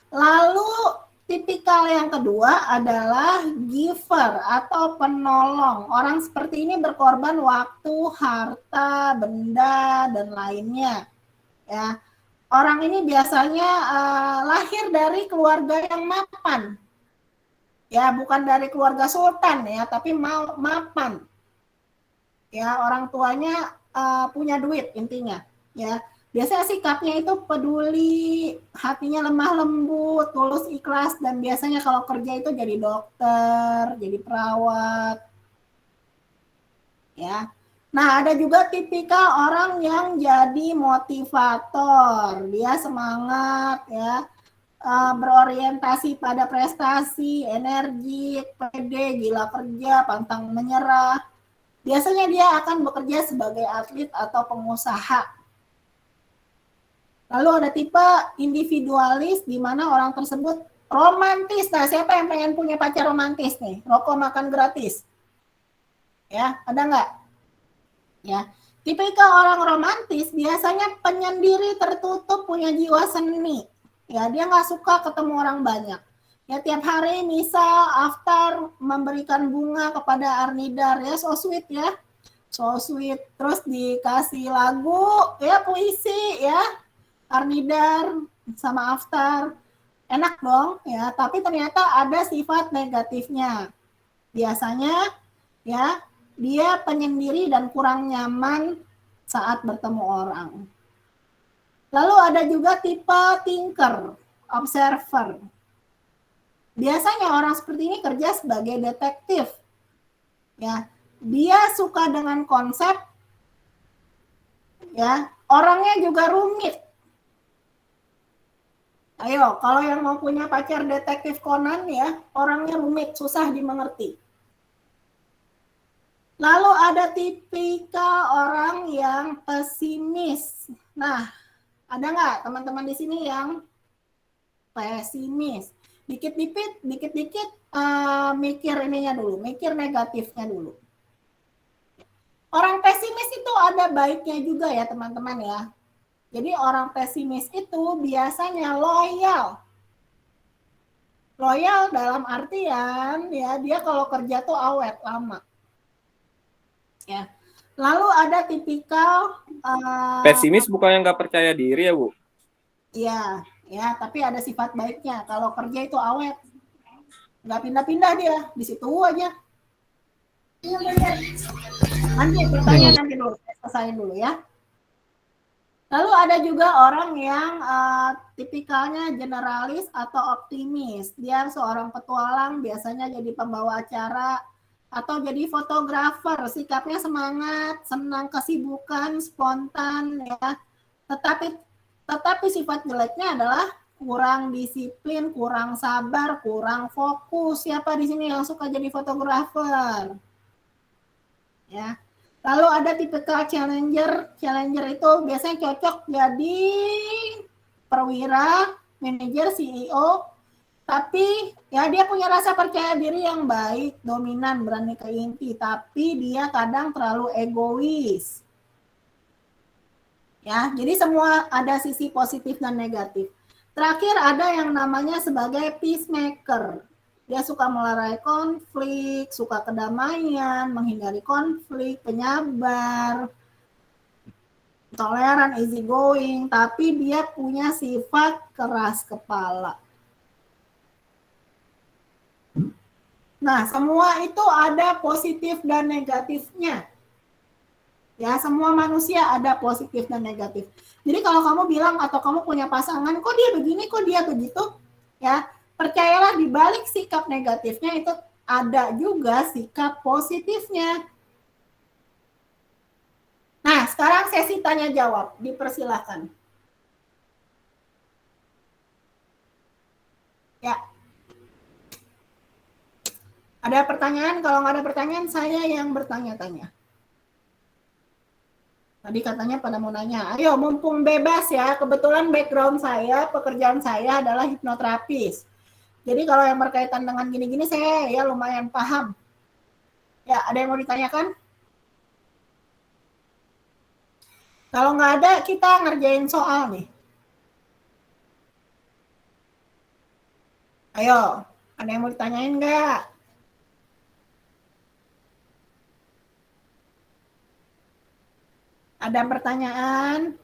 Lalu tipikal yang kedua adalah giver atau penolong. Orang seperti ini berkorban waktu, harta, benda dan lainnya. Ya. Orang ini biasanya lahir dari keluarga yang mapan. Ya, bukan dari keluarga sultan ya, tapi mapan. Ya, orang tuanya punya duit intinya. Ya, biasanya sikapnya itu peduli, hatinya lemah lembut, tulus ikhlas, dan biasanya kalau kerja itu jadi dokter, jadi perawat. Ya. Nah, ada juga tipikal orang yang jadi motivator. Dia semangat ya. Berorientasi pada prestasi, energi, pede, gila kerja, pantang menyerah. Biasanya dia akan bekerja sebagai atlet atau pengusaha. Lalu ada tipe individualis di mana orang tersebut romantis. Nah, siapa yang pengen punya pacar romantis nih? Rokok makan gratis. Ya, ada nggak? Ya, tipikal orang romantis biasanya penyendiri, tertutup, punya jiwa seni. Ya, dia nggak suka ketemu orang banyak. Ya, tiap hari misal after memberikan bunga kepada Arnidar ya, so sweet ya. So sweet. Terus dikasih lagu ya, puisi ya. Arnidar sama Aftar. Enak dong ya, tapi ternyata ada sifat negatifnya. Biasanya ya, dia penyendiri dan kurang nyaman saat bertemu orang. Lalu ada juga tipe thinker, observer. Biasanya orang seperti ini kerja sebagai detektif. Ya, dia suka dengan konsep. Ya, orangnya juga rumit. Ayo, kalau yang mau punya pacar detektif Conan ya, orangnya rumit, susah dimengerti. Lalu ada tipikal orang yang pesimis. Nah, ada nggak teman-teman di sini yang pesimis? Dikit-dikit mikir ininya dulu, mikir negatifnya dulu. Orang pesimis itu ada baiknya juga ya teman-teman ya. Jadi orang pesimis itu biasanya loyal. Loyal dalam artian ya dia kalau kerja tuh awet lama. Ya. Lalu ada tipikal pesimis bukan yang nggak percaya diri ya, Bu? Iya, ya, tapi ada sifat baiknya. Kalau kerja itu awet, nggak pindah-pindah dia, di situ aja. Nanti pertanyaan nanti dulu, selesaiin dulu ya. Lalu ada juga orang yang tipikalnya generalis atau optimis. Dia seorang petualang, biasanya jadi pembawa acara atau jadi fotografer. Sikapnya semangat, senang kesibukan, spontan ya. Tetapi sifat jeleknya adalah kurang disiplin, kurang sabar, kurang fokus. Siapa di sini yang suka jadi fotografer? Ya. Lalu ada tipikal challenger. Challenger itu biasanya cocok jadi perwira, manajer, CEO. Tapi ya dia punya rasa percaya diri yang baik, dominan, berani ke inti. Tapi dia kadang terlalu egois. Ya, jadi semua ada sisi positif dan negatif. Terakhir ada yang namanya sebagai peacemaker. Dia suka melerai konflik, suka kedamaian, menghindari konflik, penyabar, toleran, easy going, tapi dia punya sifat keras kepala. Nah, semua itu ada positif dan negatifnya. Ya, semua manusia ada positif dan negatif. Jadi kalau kamu bilang atau kamu punya pasangan, kok dia begini, kok dia begitu, ya percayalah di balik sikap negatifnya itu ada juga sikap positifnya. Nah, sekarang sesi tanya jawab, dipersilahkan. Ya. Ada pertanyaan? Kalau nggak ada pertanyaan, saya yang bertanya-tanya. Tadi katanya pada mau nanya. Ayo, mumpung bebas ya. Kebetulan background saya, pekerjaan saya adalah hipnoterapis. Jadi kalau yang berkaitan dengan gini-gini, saya ya lumayan paham. Ya, ada yang mau ditanyakan? Kalau nggak ada, kita ngerjain soal nih. Ayo, ada yang mau ditanyain nggak? Ada pertanyaan?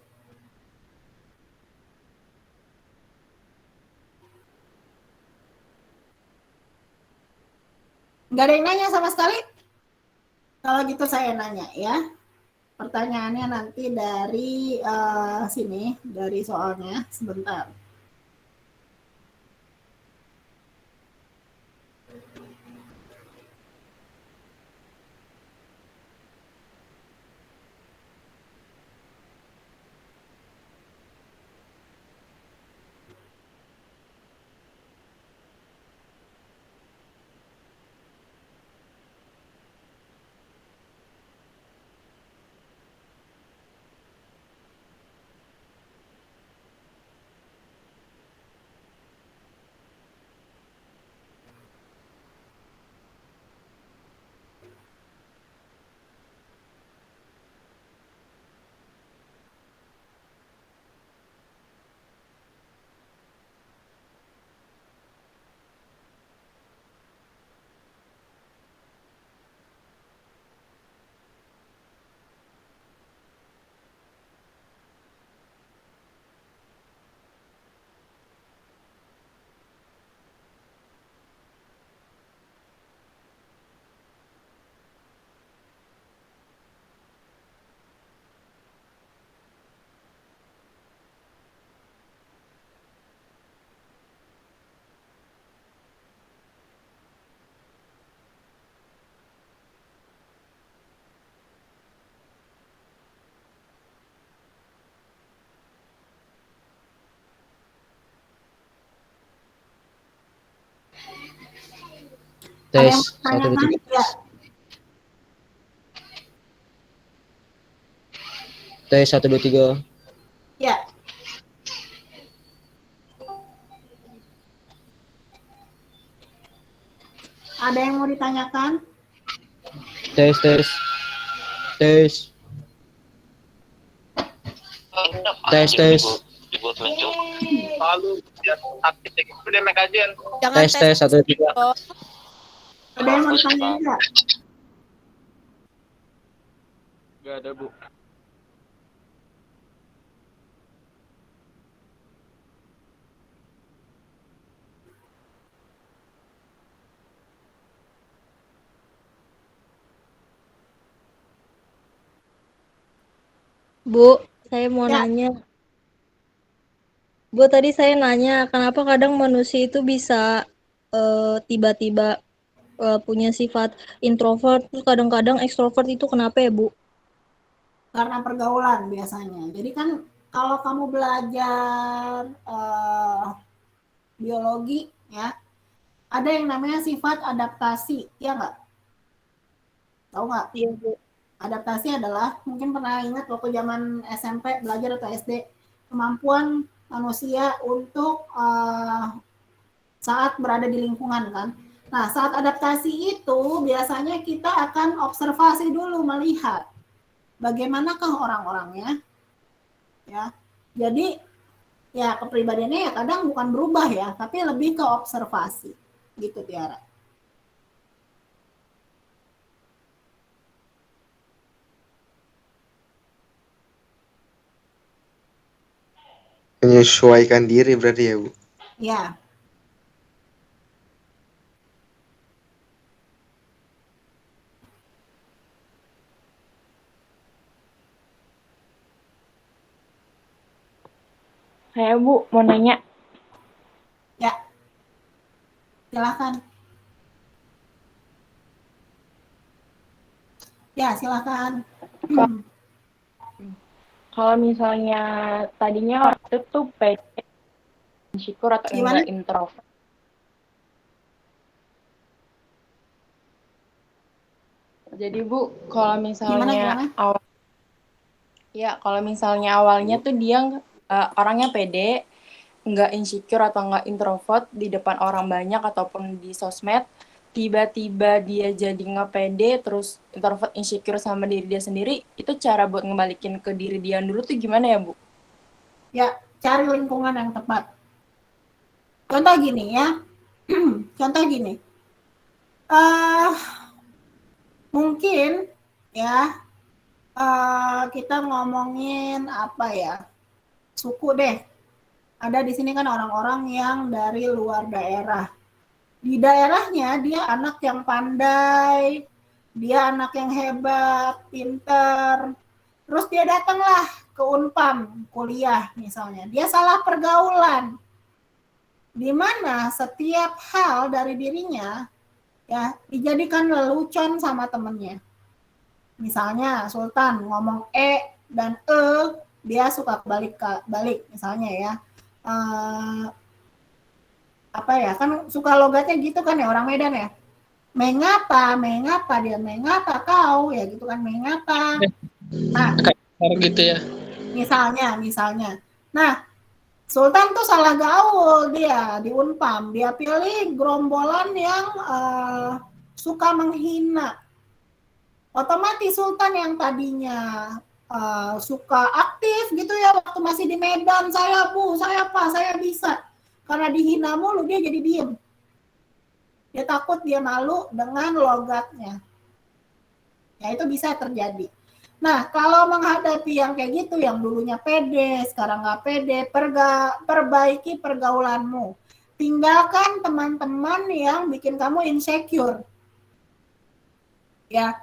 Nggak ada yang nanya sama sekali? Kalau gitu saya nanya ya. Pertanyaannya nanti dari sini, dari soalnya. Sebentar. Tes Ada yang 1 2 bertanya 3. ya? Tes 1 2 3. Ya. Ada yang mau ditanyakan? Tes. Tes. Tes. Tes 1 2 3. Ada yang mau ditanya enggak? Nggak ada, Bu. Bu, saya mau Ya. nanya. Bu, tadi saya nanya, kenapa kadang manusia itu bisa tiba-tiba punya sifat introvert, terus kadang-kadang ekstrovert itu kenapa ya, Bu? Karena pergaulan biasanya. Jadi kan kalau kamu belajar biologi ya, ada yang namanya sifat adaptasi, ya nggak? Tahu nggak? Iya, Bu. Adaptasi adalah, mungkin pernah ingat waktu zaman SMP belajar atau SD, kemampuan manusia untuk saat berada di lingkungan kan. Nah, saat adaptasi itu biasanya kita akan observasi dulu, melihat bagaimanakah orang-orangnya, ya. Jadi ya kepribadiannya ya kadang bukan berubah ya, tapi lebih ke observasi, gitu Tiara. Menyesuaikan diri berarti ya, Bu? Ya. Saya Bu mau nanya. Ya, silakan. Ya, silakan. Kalau misalnya tadinya waktu itu PD, insecure atau Gimana? enggak introvert. Jadi Bu, kalau misalnya kalau misalnya awalnya tuh dia orangnya pede, nggak insecure atau nggak introvert di depan orang banyak ataupun di sosmed, tiba-tiba dia jadi nggak pede, terus introvert insecure sama diri dia sendiri, itu cara buat ngebalikin ke diri dia dulu tuh gimana ya Bu? Ya, cari lingkungan yang tepat. Contoh gini ya, contoh gini. Mungkin ya kita ngomongin apa ya, suku deh. Ada di sini kan orang-orang yang dari luar daerah. Di daerahnya dia anak yang pandai, dia anak yang hebat, pinter. Terus dia datanglah ke Unpam kuliah misalnya. Dia salah pergaulan. Di mana setiap hal dari dirinya ya dijadikan lelucon sama temennya. Misalnya Sultan ngomong dan dia suka balik misalnya ya. Apa ya, kan suka logatnya gitu kan ya orang Medan ya. Mengapa dia, mengapa kau ya gitu kan, mengapa. Nah, gitu ya. Misalnya. Nah, Sultan tuh salah gaul dia di Unpam. Dia pilih gerombolan yang suka menghina. Otomatis Sultan yang tadinya suka aktif gitu ya waktu masih di Medan, saya bisa. Karena dihina mulu dia jadi diem. Dia takut, dia malu dengan logatnya. Ya itu bisa terjadi. Nah, kalau menghadapi yang kayak gitu, yang dulunya pede, sekarang nggak pede, perbaiki pergaulanmu. Tinggalkan teman-teman yang bikin kamu insecure. Ya,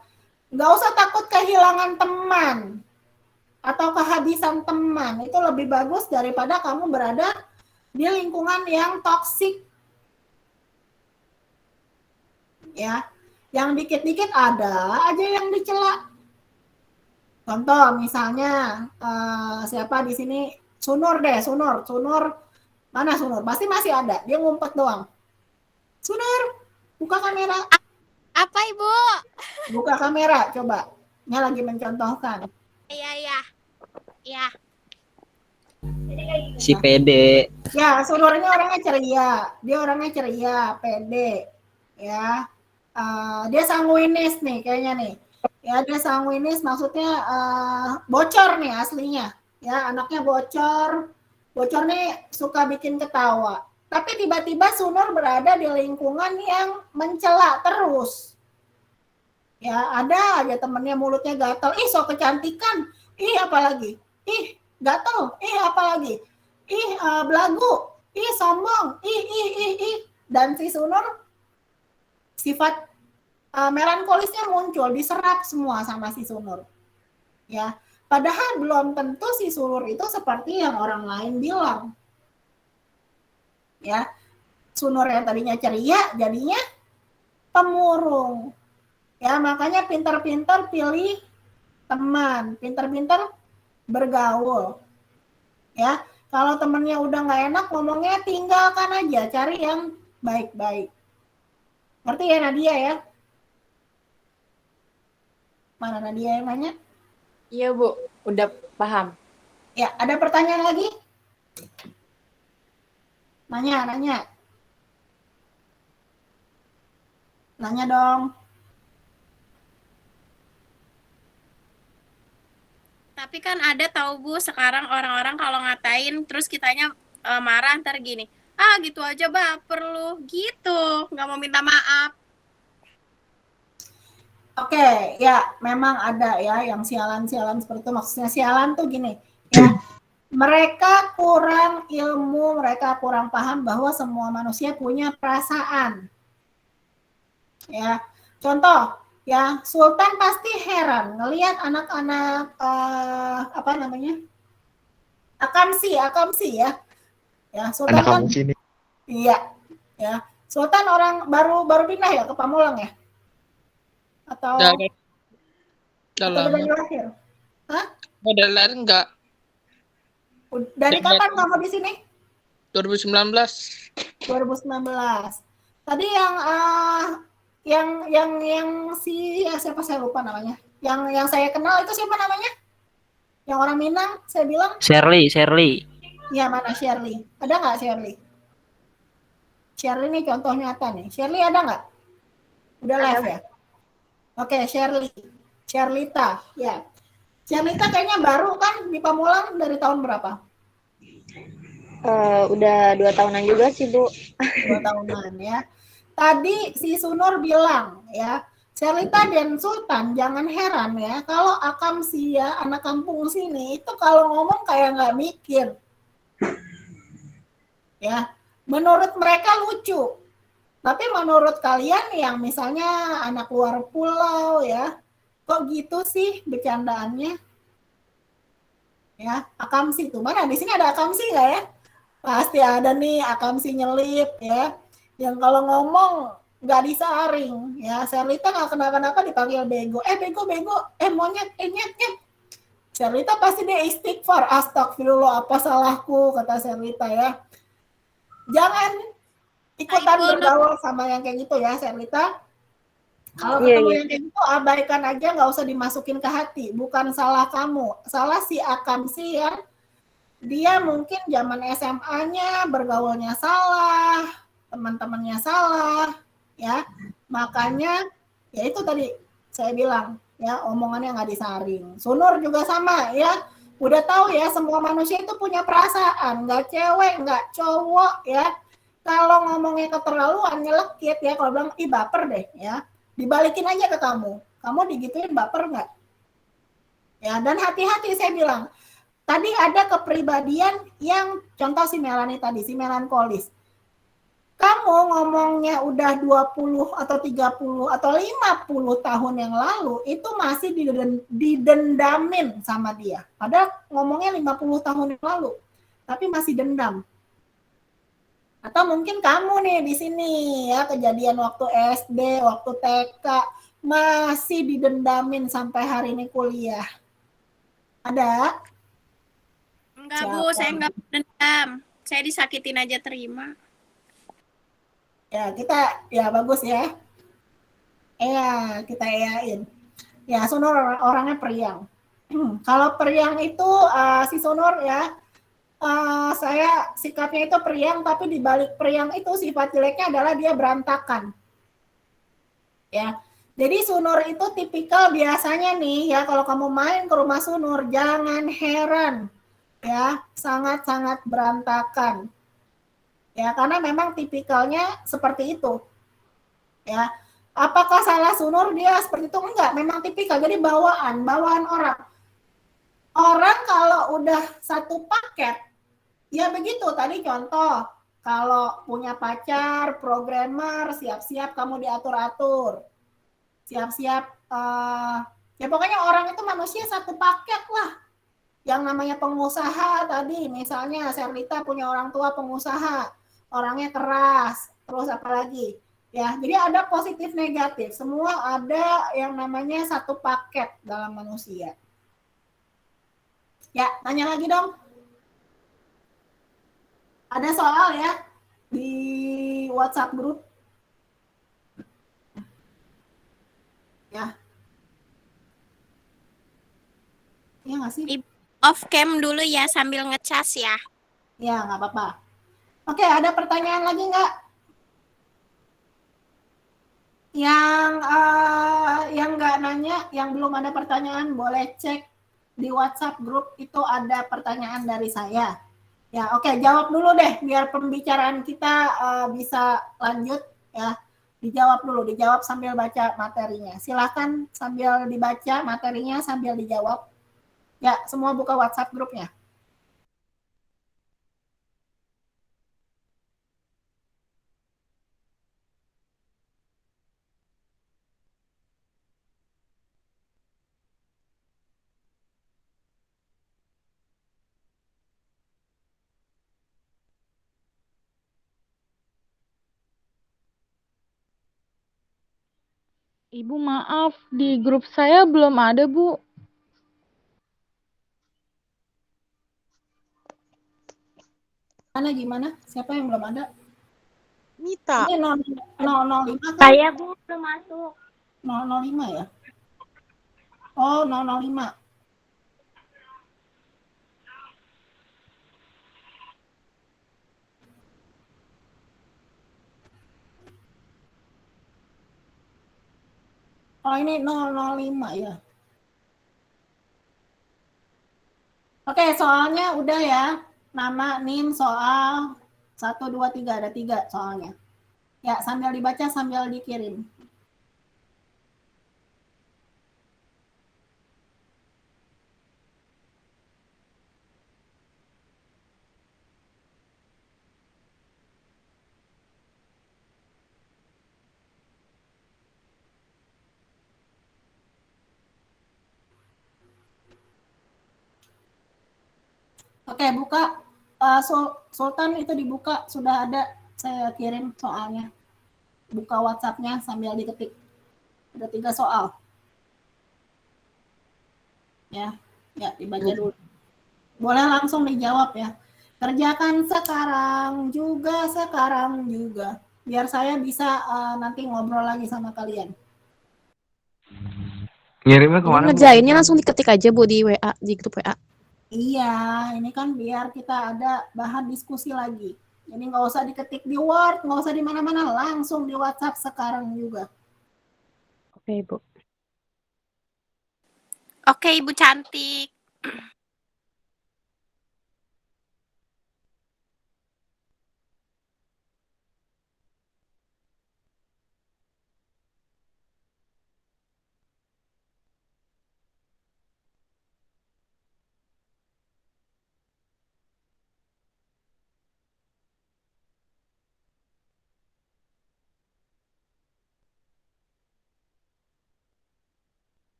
nggak usah takut kehilangan teman atau kehabisan teman. Itu lebih bagus daripada kamu berada di lingkungan yang toksik. Ya, yang dikit-dikit ada aja yang dicela. Contoh misalnya siapa di sini, Sunur deh, Sunur. Mana Sunur? Pasti masih ada. Dia ngumpet doang. Sunur, buka kamera. Apa Ibu? Buka kamera, coba. Nya lagi mencontohkan. Iya. Si pede. Ya, Sunur ini orangnya ceria. Dia orangnya ceria, pede. Ya, dia sanguinis nih kayaknya nih. Ya, dia sanguinis maksudnya bocor nih aslinya. Ya, anaknya bocor. Bocor nih suka bikin ketawa. Tapi tiba-tiba Sunur berada di lingkungan yang mencela terus. Ya, ada aja temennya mulutnya gatal. Ih, sok kecantikan. Ih, apalagi. Ih, gatal. Ih, apalagi. Ih, belagu. Ih, sombong. Ih. Dan si Sunur sifat melankolisnya muncul, diserap semua sama si Sunur. Ya, padahal belum tentu si Sunur itu seperti yang orang lain bilang. Ya, Sunur yang tadinya ceria jadinya pemurung. Ya, makanya pintar-pintar pilih teman, pintar-pintar bergaul. Ya, kalau temennya udah nggak enak ngomongnya, tinggalkan aja, cari yang baik-baik. Ngerti ya Nadia ya? Mana Nadia yang nanya? Iya Bu, udah paham. Ya, ada pertanyaan lagi? Nanya. Nanya dong. Tapi kan ada tahu Bu, sekarang orang-orang kalau ngatain terus kitanya marah ntar gini. Gitu aja baper lu, gitu. Nggak mau minta maaf. Oke, ya memang ada ya yang sialan-sialan seperti itu. Maksudnya sialan tuh gini, ya mereka kurang ilmu, mereka kurang paham bahwa semua manusia punya perasaan. Ya, contoh, ya Sultan pasti heran ngelihat anak-anak akamsi ya, Ya, Sultan Anak kan kampung sini. iya, ya. Sultan orang baru pindah ya ke Pamulang ya? Atau Udah atau lama. dari lahir? Hah? Udah lahir enggak? Dari Udah kapan kamu di sini? 2019. 2019. Tadi yang si siapa saya lupa namanya. Yang saya kenal itu siapa namanya? Yang orang Minang, saya bilang. Shirley. Iya, mana Shirley? Ada nggak Shirley? Shirley ini contoh nyata nih. Shirley ada nggak? Udah live ya? Oke, Shirley. Sherlita, ya. Sherlita kayaknya baru kan di Pamulang dari tahun berapa? Udah 2 tahunan juga sih, Bu. 2 tahunan ya. Tadi si Sunur bilang ya, Sherlita dan Sultan jangan heran ya kalau Akamsi ya, anak kampung sini itu kalau ngomong kayak nggak mikir. Ya, menurut mereka lucu. Tapi menurut kalian yang misalnya anak luar pulau ya, kok gitu sih bercandaannya? Ya, Akamsi tuh. Mana di sini ada Akamsi nggak ya? Pasti ada nih Akamsi nyelip ya. Yang kalau ngomong nggak disaring ya. Sherlita nggak kenapa-napa dipanggil bego. Bego, monyet, nyet. Sherlita pasti dia istighfar. Astagfirullah, apa salahku, kata Sherlita ya. Jangan ikutan bergaul sama yang kayak gitu ya, Sherlita. Kalau ketemu yang kayak gitu, abaikan aja, nggak usah dimasukin ke hati. Bukan salah kamu, salah si Akamsi ya. Dia mungkin zaman SMA-nya bergaulnya salah, teman-temannya salah, ya. Makanya, ya itu tadi saya bilang, ya omongannya nggak disaring. Sunur juga sama, ya. Udah tahu ya, semua manusia itu punya perasaan, nggak cewek, nggak cowok, ya. Kalau ngomongnya keterlaluan, nyelekit ya, kalau bilang, ih baper deh, ya. Dibalikin aja ke kamu. Kamu digituin baper nggak? Ya, dan hati-hati saya bilang. Tadi ada kepribadian yang contoh si Melanie tadi, si melankolis. Kamu ngomongnya udah 20 atau 30 atau 50 tahun yang lalu, itu masih didendamin sama dia. Padahal ngomongnya 50 tahun yang lalu, tapi masih dendam. Atau mungkin kamu nih di sini ya, kejadian waktu SD, waktu TK, masih didendamin sampai hari ini kuliah. Ada? Enggak, Bu, saya enggak dendam. Saya disakitin aja terima. Ya, kita, ya bagus ya. Kita yain. Ya, Sunur orangnya periang. Kalau periang itu, si Sunur ya, saya sikapnya itu periang, tapi di balik periang itu sifat jeleknya adalah dia berantakan. Ya, jadi Sunur itu tipikal biasanya nih ya, kalau kamu main ke rumah Sunur, jangan heran ya, sangat-sangat berantakan. Ya, karena memang tipikalnya seperti itu. Ya, apakah salah Sunur dia seperti itu? Enggak, memang tipikal. Jadi bawaan orang. Orang kalau udah satu paket, ya begitu. Tadi contoh, kalau punya pacar, programmer, siap-siap kamu diatur-atur. Siap-siap, ya pokoknya orang itu manusia satu paket lah. Yang namanya pengusaha tadi, misalnya Sherlita punya orang tua pengusaha, orangnya keras, terus apa lagi? Ya, jadi ada positif negatif. Semua ada yang namanya satu paket dalam manusia. Ya, tanya lagi dong. Ada soal ya di WhatsApp grup. Ya. Iya nggak sih? Off cam dulu ya sambil ngecas ya. Ya, nggak apa-apa. Oke, ada pertanyaan lagi nggak? Yang nggak nanya, yang belum ada pertanyaan, boleh cek di WhatsApp grup, itu ada pertanyaan dari saya. Ya, oke, jawab dulu deh, biar pembicaraan kita bisa lanjut ya. Dijawab dulu, dijawab sambil baca materinya. Silakan sambil dibaca materinya, sambil dijawab. Ya, semua buka WhatsApp grupnya. Ibu maaf, di grup saya belum ada, Bu. Gimana? Siapa yang belum ada? Mita. Ini 005 kan? Saya Bu belum masuk. 005 ya? Oh, 005. Oh, ini 005 ya. Oke, soalnya udah ya. Nama, NIM, soal 1, 2, 3. Ada 3 soalnya. Ya, sambil dibaca, sambil dikirim. Oke, buka. Sultan itu dibuka, sudah ada. Saya kirim soalnya. Buka WhatsApp-nya sambil diketik. Ada 3 soal. Ya, dibaca dulu. Boleh langsung dijawab ya. Kerjakan sekarang juga. Biar saya bisa nanti ngobrol lagi sama kalian. Ngirimnya Ini kemana, Bu? ngerjainnya langsung diketik aja Bu di WA, di grup WA. Iya, ini kan biar kita ada bahan diskusi lagi. Jadi nggak usah diketik di Word, nggak usah di mana-mana, langsung di WhatsApp sekarang juga. Oke, Bu. Oke, Ibu cantik.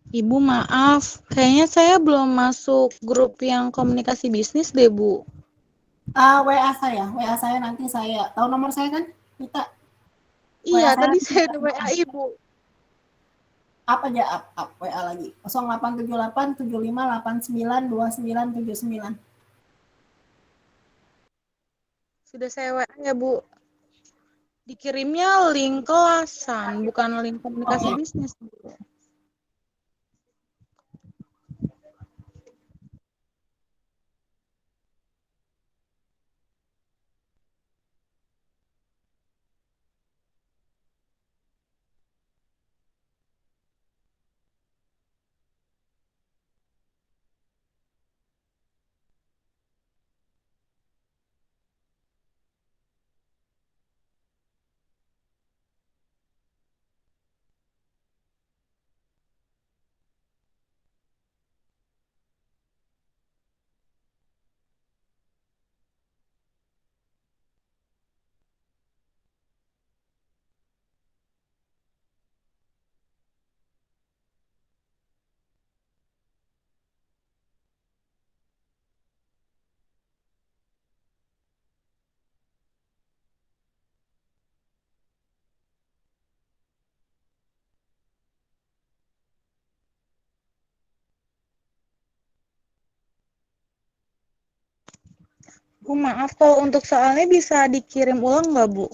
Ibu maaf, kayaknya saya belum masuk grup yang komunikasi bisnis deh, Bu. WA saya nanti saya. Tahu nomor saya kan? Kita. Iya, WA tadi nanti saya di WA Ibu. Up aja, up WA lagi. 0878 75 89 29 79. Sudah saya WA ya, Bu. Dikirimnya link kelasan, bukan link komunikasi bisnis, Bu. Bu, maaf, kalau untuk soalnya bisa dikirim ulang nggak, Bu?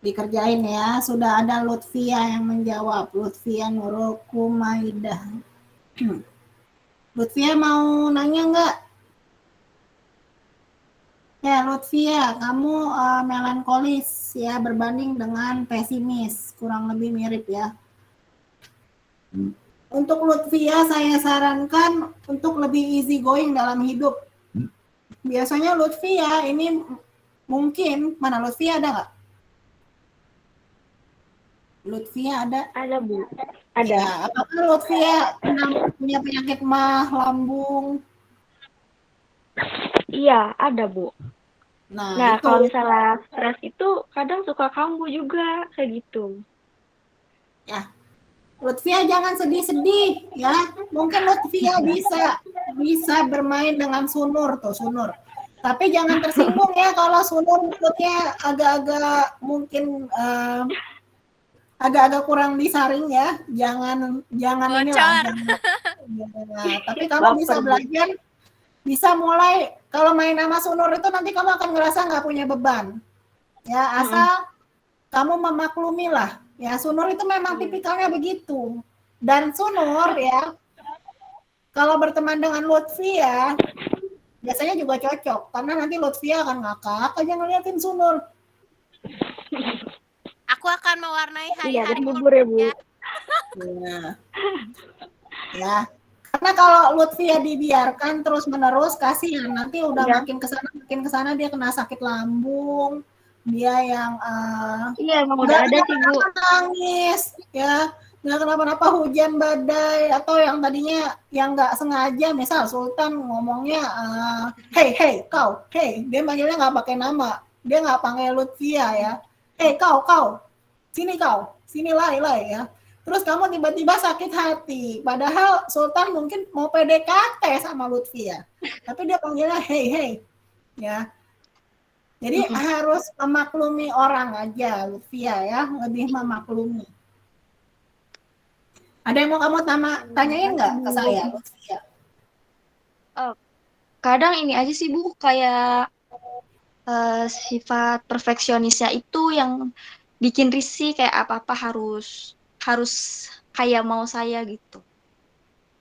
Dikerjain ya. Sudah ada Lutfia yang menjawab. Lutfia Nurul Kumaidah. Lutfia mau nanya nggak? Ya, Lutfia, kamu melankolis ya, berbanding dengan pesimis, kurang lebih mirip ya. Untuk Lutfia, saya sarankan untuk lebih easy going dalam hidup. Biasanya Lutfia ini mungkin, mana Lutfia ada nggak? Lutfia ada? Ada, Bu. Ada. Ya, apakah Lutfia punya penyakit mah lambung? Iya, ada, Bu. Nah, itu. Kalau misalnya stres itu kadang suka kambuh juga, kayak gitu. Ya, Lutfia jangan sedih-sedih ya. Mungkin Lutfia bisa bermain dengan sunur tuh, sunur. Tapi jangan tersinggung ya kalau sunur mulutnya agak-agak mungkin agak-agak kurang disaring ya. Jangan inilah. Bocor. Nah, tapi kamu bisa belajar, bisa mulai kalau main sama Sunur itu nanti kamu akan ngerasa nggak punya beban. Ya, asal kamu memaklumi lah. Ya, Sunur itu memang tipikalnya begitu. Dan Sunur ya, kalau berteman dengan Lutfi ya, biasanya juga cocok. Karena nanti Lutfi akan ngakak aja ngeliatin Sunur. Aku akan mewarnai Iya, hari-hari bubur ya, Bu. Ya. Karena kalau Lutfi ya dibiarkan terus-menerus, kasihan nanti udah makin kesana dia kena sakit lambung. Dia yang Iya, emang udah ada sih, Bu. nangis ya, nggak kenapa-napa, hujan badai, atau yang tadinya yang nggak sengaja, misal Sultan ngomongnya hey kau, dia manggilnya nggak pakai nama, dia nggak panggil Lutfia ya, hey kau sini lai ya, terus kamu tiba-tiba sakit hati, padahal Sultan mungkin mau PDKT sama Lutfia, tapi dia panggilnya hey ya. Jadi harus memaklumi orang aja, Lutfia ya, lebih memaklumi. Ada yang mau kamu tanyain nggak ke saya, Lutfia? Kadang ini aja sih, Bu, kayak sifat perfeksionisnya itu yang bikin risih, kayak apa-apa harus kayak mau saya gitu.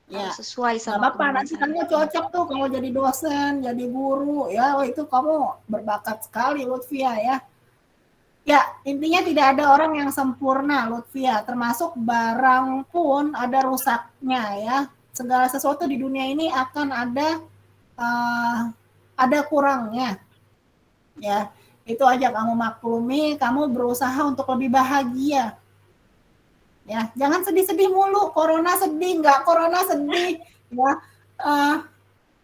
Ya, Harus sesuai nggak sama apa-apa, kemauan nanti saya. kamu cocok tuh kalau jadi dosen, jadi guru, ya itu kamu berbakat sekali, Lutfia ya. Ya, intinya tidak ada orang yang sempurna, Lutfia, termasuk barang pun ada rusaknya ya. Segala sesuatu di dunia ini akan ada kurangnya. Ya, itu aja kamu maklumi, kamu berusaha untuk lebih bahagia. Ya, jangan sedih-sedih mulu, corona sedih, nggak corona sedih, ya.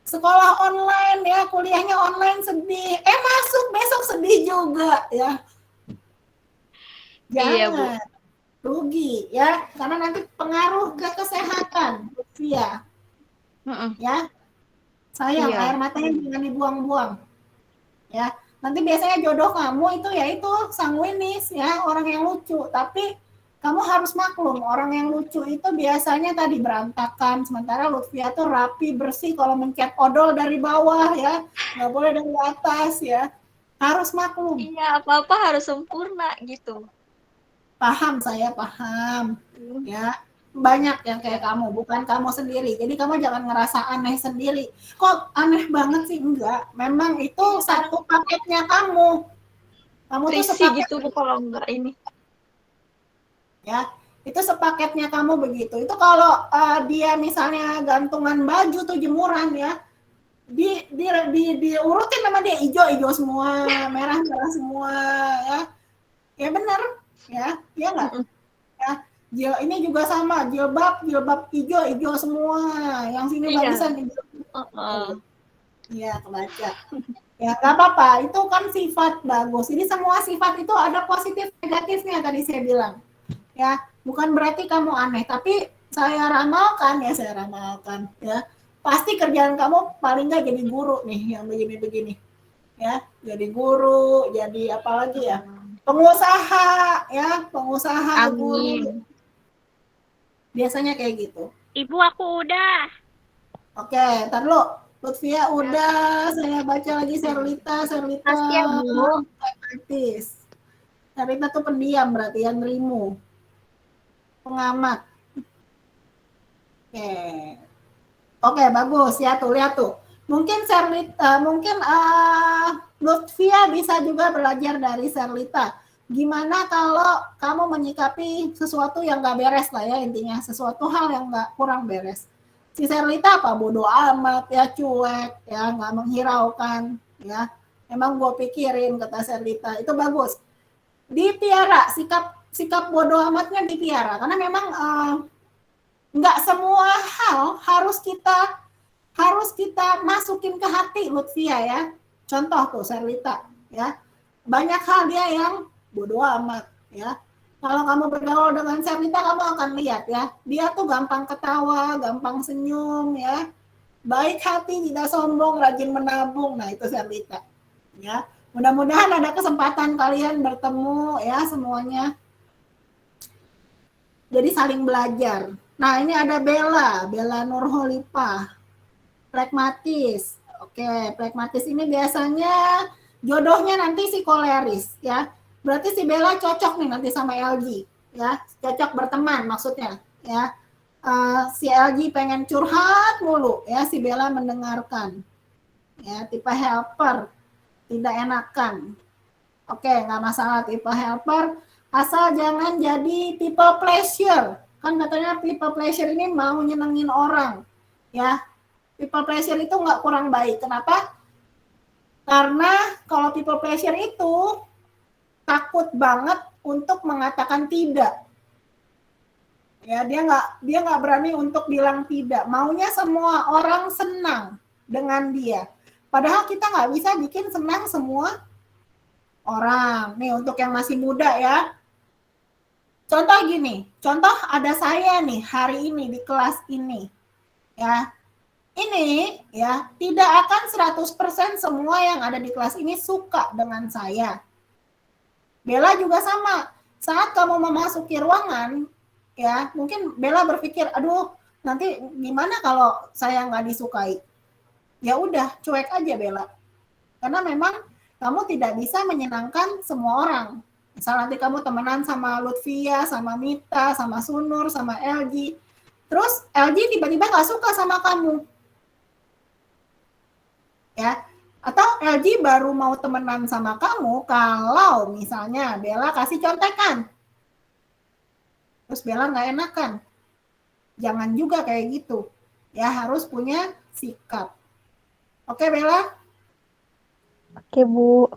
Sekolah online ya, kuliahnya online sedih, masuk besok sedih juga ya. Jangan, Iya, Bu. rugi ya, karena nanti pengaruh ke kesehatan, Lutfia. Ya, sayang, Iya. air matanya jangan dibuang-buang. Ya, nanti biasanya jodoh kamu itu sanguinis ya, orang yang lucu, tapi kamu harus maklum, orang yang lucu itu biasanya tadi berantakan, sementara Lutfia tuh rapi, bersih, kalau mencet odol dari bawah ya, nggak boleh dari atas ya, harus maklum. Iya, apa-apa harus sempurna gitu. Paham, saya paham ya, banyak yang kayak kamu, bukan kamu sendiri, jadi kamu jangan ngerasa aneh sendiri. Kok aneh banget sih? Enggak, memang itu satu paketnya kamu tuh Risih sepaket gitu, Bu, kalau enggak ini. ya, itu sepaketnya kamu begitu. Itu kalau dia misalnya gantungan baju tuh jemuran ya, diurutin sama dia, hijau semua, merah semua ya benar ya nggak ya. Ini juga sama, jilbab hijau semua, yang sini bagusan hijau. Iya, kebaca. Ya nggak apa-apa, itu kan sifat bagus. Jadi semua sifat itu ada positif negatifnya, tadi saya bilang. Ya, bukan berarti kamu aneh, tapi saya ramalkan ya, pasti kerjaan kamu paling nggak jadi guru nih, yang begini-begini ya, jadi guru, jadi apa lagi ya, pengusaha guru, biasanya kayak gitu. Ibu, aku udah. Oke, ntar dulu, Lutfia udah, saya baca lagi Serlita Pasti ya, Bu. artis. Serlita tuh pendiam berarti ya, nerimu. Pengamat. Oke, bagus ya, tuh lihat tuh. Mungkin Lutfia bisa juga belajar dari Serlita. Gimana kalau kamu menyikapi sesuatu yang nggak beres lah ya, intinya sesuatu hal yang kurang beres. Si Serlita apa? Bodoh amat ya, cuek ya, nggak menghiraukan ya. Emang gue pikirin, kata Serlita, itu bagus. Dipiara sikap bodoh amatnya dipiara, karena memang nggak semua hal harus kita masukin ke hati, Lutfia ya. Contoh tuh Serlita ya, banyak hal dia yang bodoh amat ya. Kalau kamu bergaul dengan Serlita, kamu akan lihat ya, dia tuh gampang ketawa, gampang senyum ya, baik hati, tidak sombong, rajin menabung. Nah itu Serlita ya. Mudah-mudahan ada kesempatan kalian bertemu ya semuanya. Jadi saling belajar. Nah, ini ada Bella Nurholipah. Pragmatis. Oke, pragmatis ini biasanya jodohnya nanti si koleris ya. Berarti si Bella cocok nih nanti sama LG ya. Cocok berteman maksudnya ya. Si LG pengen curhat mulu ya, si Bella mendengarkan. Ya, tipe helper, tidak enakan. Oke, nggak masalah tipe helper, asal jangan jadi people pleasure. Kan katanya people pleasure ini mau nyenengin orang. Ya, people pleasure itu nggak kurang baik. Kenapa? Karena kalau people pleasure itu takut banget untuk mengatakan tidak. Ya, dia nggak berani untuk bilang tidak. Maunya semua orang senang dengan dia. Padahal kita nggak bisa bikin senang semua orang. Nih untuk yang masih muda ya. Contoh gini, contoh ada saya nih hari ini di kelas ini. Ya. Ini ya tidak akan 100% semua yang ada di kelas ini suka dengan saya. Bella juga sama. Saat kamu memasuki ruangan, ya mungkin Bella berpikir, aduh nanti gimana kalau saya nggak disukai? Ya udah, cuek aja Bella. Karena memang kamu tidak bisa menyenangkan semua orang. Misal nanti kamu temenan sama Lutfia, sama Mita, sama Sunur, sama LG. Terus LG tiba-tiba nggak suka sama kamu. Ya, atau LG baru mau temenan sama kamu kalau misalnya Bella kasih contekan. Terus Bella nggak enakan. Jangan juga kayak gitu. Ya, harus punya sikap. Oke, Bella? Oke, Bu.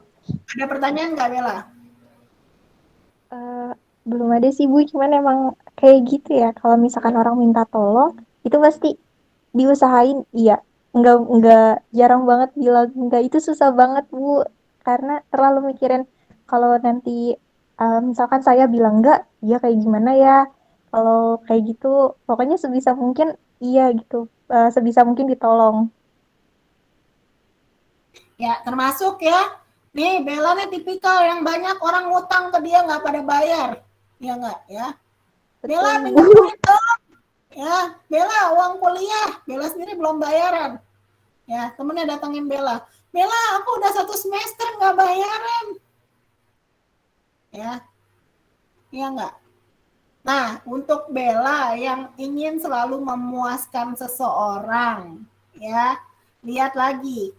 Ada pertanyaan nggak, Bella? Belum ada sih, Bu. Cuman emang kayak gitu ya. Kalau misalkan orang minta tolong, itu pasti diusahain, iya. Enggak jarang banget bilang enggak. Itu susah banget, Bu. Karena terlalu mikirin kalau nanti misalkan saya bilang enggak, dia kayak gimana ya? Kalau kayak gitu, pokoknya sebisa mungkin iya gitu. Sebisa mungkin ditolong. Ya, termasuk ya. Nih, Bella nih tipikal yang banyak orang ngutang ke dia nggak pada bayar. Ya nggak? Ya. Bella pinjam duit dong. Ya, Bella uang kuliah. Bella sendiri belum bayaran. Ya, temennya datangin Bella. Bella, aku udah 1 semester nggak bayaran. Ya. Iya nggak? Nah, untuk Bella yang ingin selalu memuaskan seseorang, ya, lihat lagi.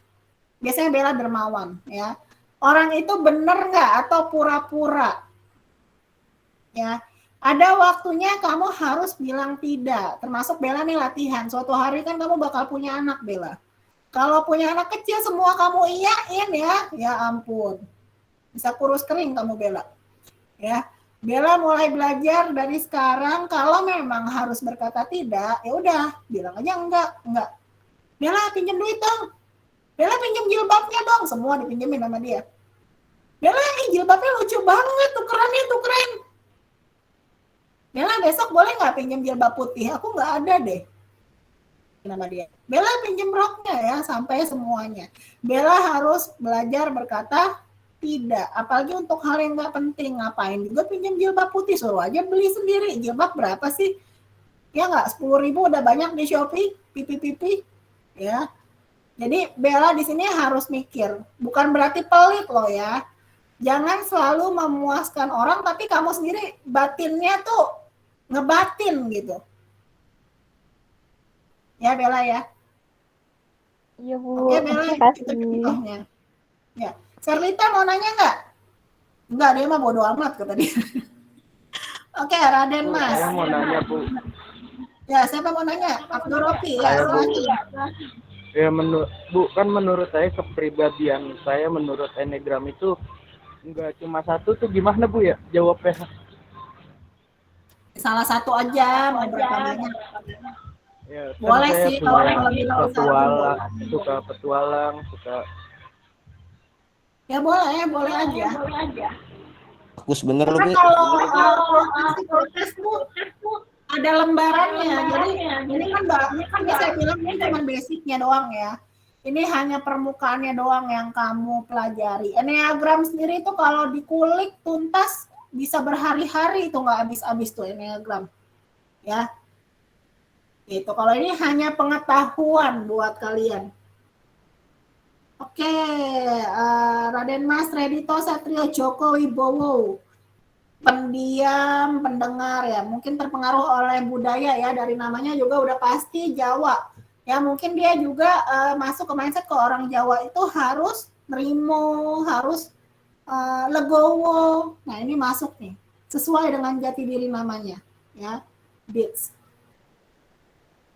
Biasanya Bella dermawan, ya. Orang itu bener nggak atau pura-pura? Ya, ada waktunya kamu harus bilang tidak. Termasuk Bella nih latihan. Suatu hari kan kamu bakal punya anak, Bella. Kalau punya anak kecil semua kamu iyain ya. Ya ampun. Bisa kurus kering kamu, Bella. Ya. Bella mulai belajar dari sekarang kalau memang harus berkata tidak, ya udah, bilang aja enggak. Bella pinjam duit dong. Bella pinjam jilbabnya dong, semua dipinjemin sama dia. Bella, jilbabnya lucu banget, tukeran. Bella besok boleh nggak pinjam jilbab putih? Aku nggak ada deh. Nama dia. Bella pinjam roknya ya, sampai semuanya. Bella harus belajar berkata tidak. Apalagi untuk hal yang nggak penting. Ngapain juga pinjam jilbab putih? Suruh aja beli sendiri. Jilbab berapa sih? Ya nggak, 10.000 udah banyak di Shopee. Pipi. Ya. Jadi Bella di sini harus mikir. Bukan berarti pelit loh ya. Jangan selalu memuaskan orang, tapi kamu sendiri batinnya tuh ngebatin gitu. Ya Bella ya. Iya Bu. Oke Bella, itu contohnya. Ya, Serlita mau nanya nggak? Enggak, dia mah bodo amat kata dia. Oke, Raden Mas. Saya mau nanya Bu. Ya, siapa mau nanya? Abdul Rofi. Saya, Ya, Bu. silakan. Ya Bu, kan menurut saya kepribadian saya menurut Enneagram itu enggak cuma satu tuh, gimana Bu ya jawabnya? Salah satu aja, mau berapa banyak? Ya, kan Boleh saya sih kalau punya lebih dari satu. suka petualang, suka. Ya boleh aja. Bagus bener lu, Karena Bu. kalau psikotes tuh ada lembarannya. Jadi ini kan saya bilang ini cuma basicnya doang ya. Ini hanya permukaannya doang yang kamu pelajari. Enneagram sendiri itu kalau dikulik tuntas bisa berhari-hari itu nggak habis-habis tuh Enneagram. ya. Itu kalau ini hanya pengetahuan buat kalian. Oke, Raden Mas Redito Satrio Joko Wibowo. Pendiam, pendengar ya, mungkin terpengaruh oleh budaya ya, dari namanya juga udah pasti Jawa. Ya mungkin dia juga masuk ke mindset ke orang Jawa itu harus nerimo, harus legowo. Nah ini masuk nih, sesuai dengan jati diri namanya ya, Beats.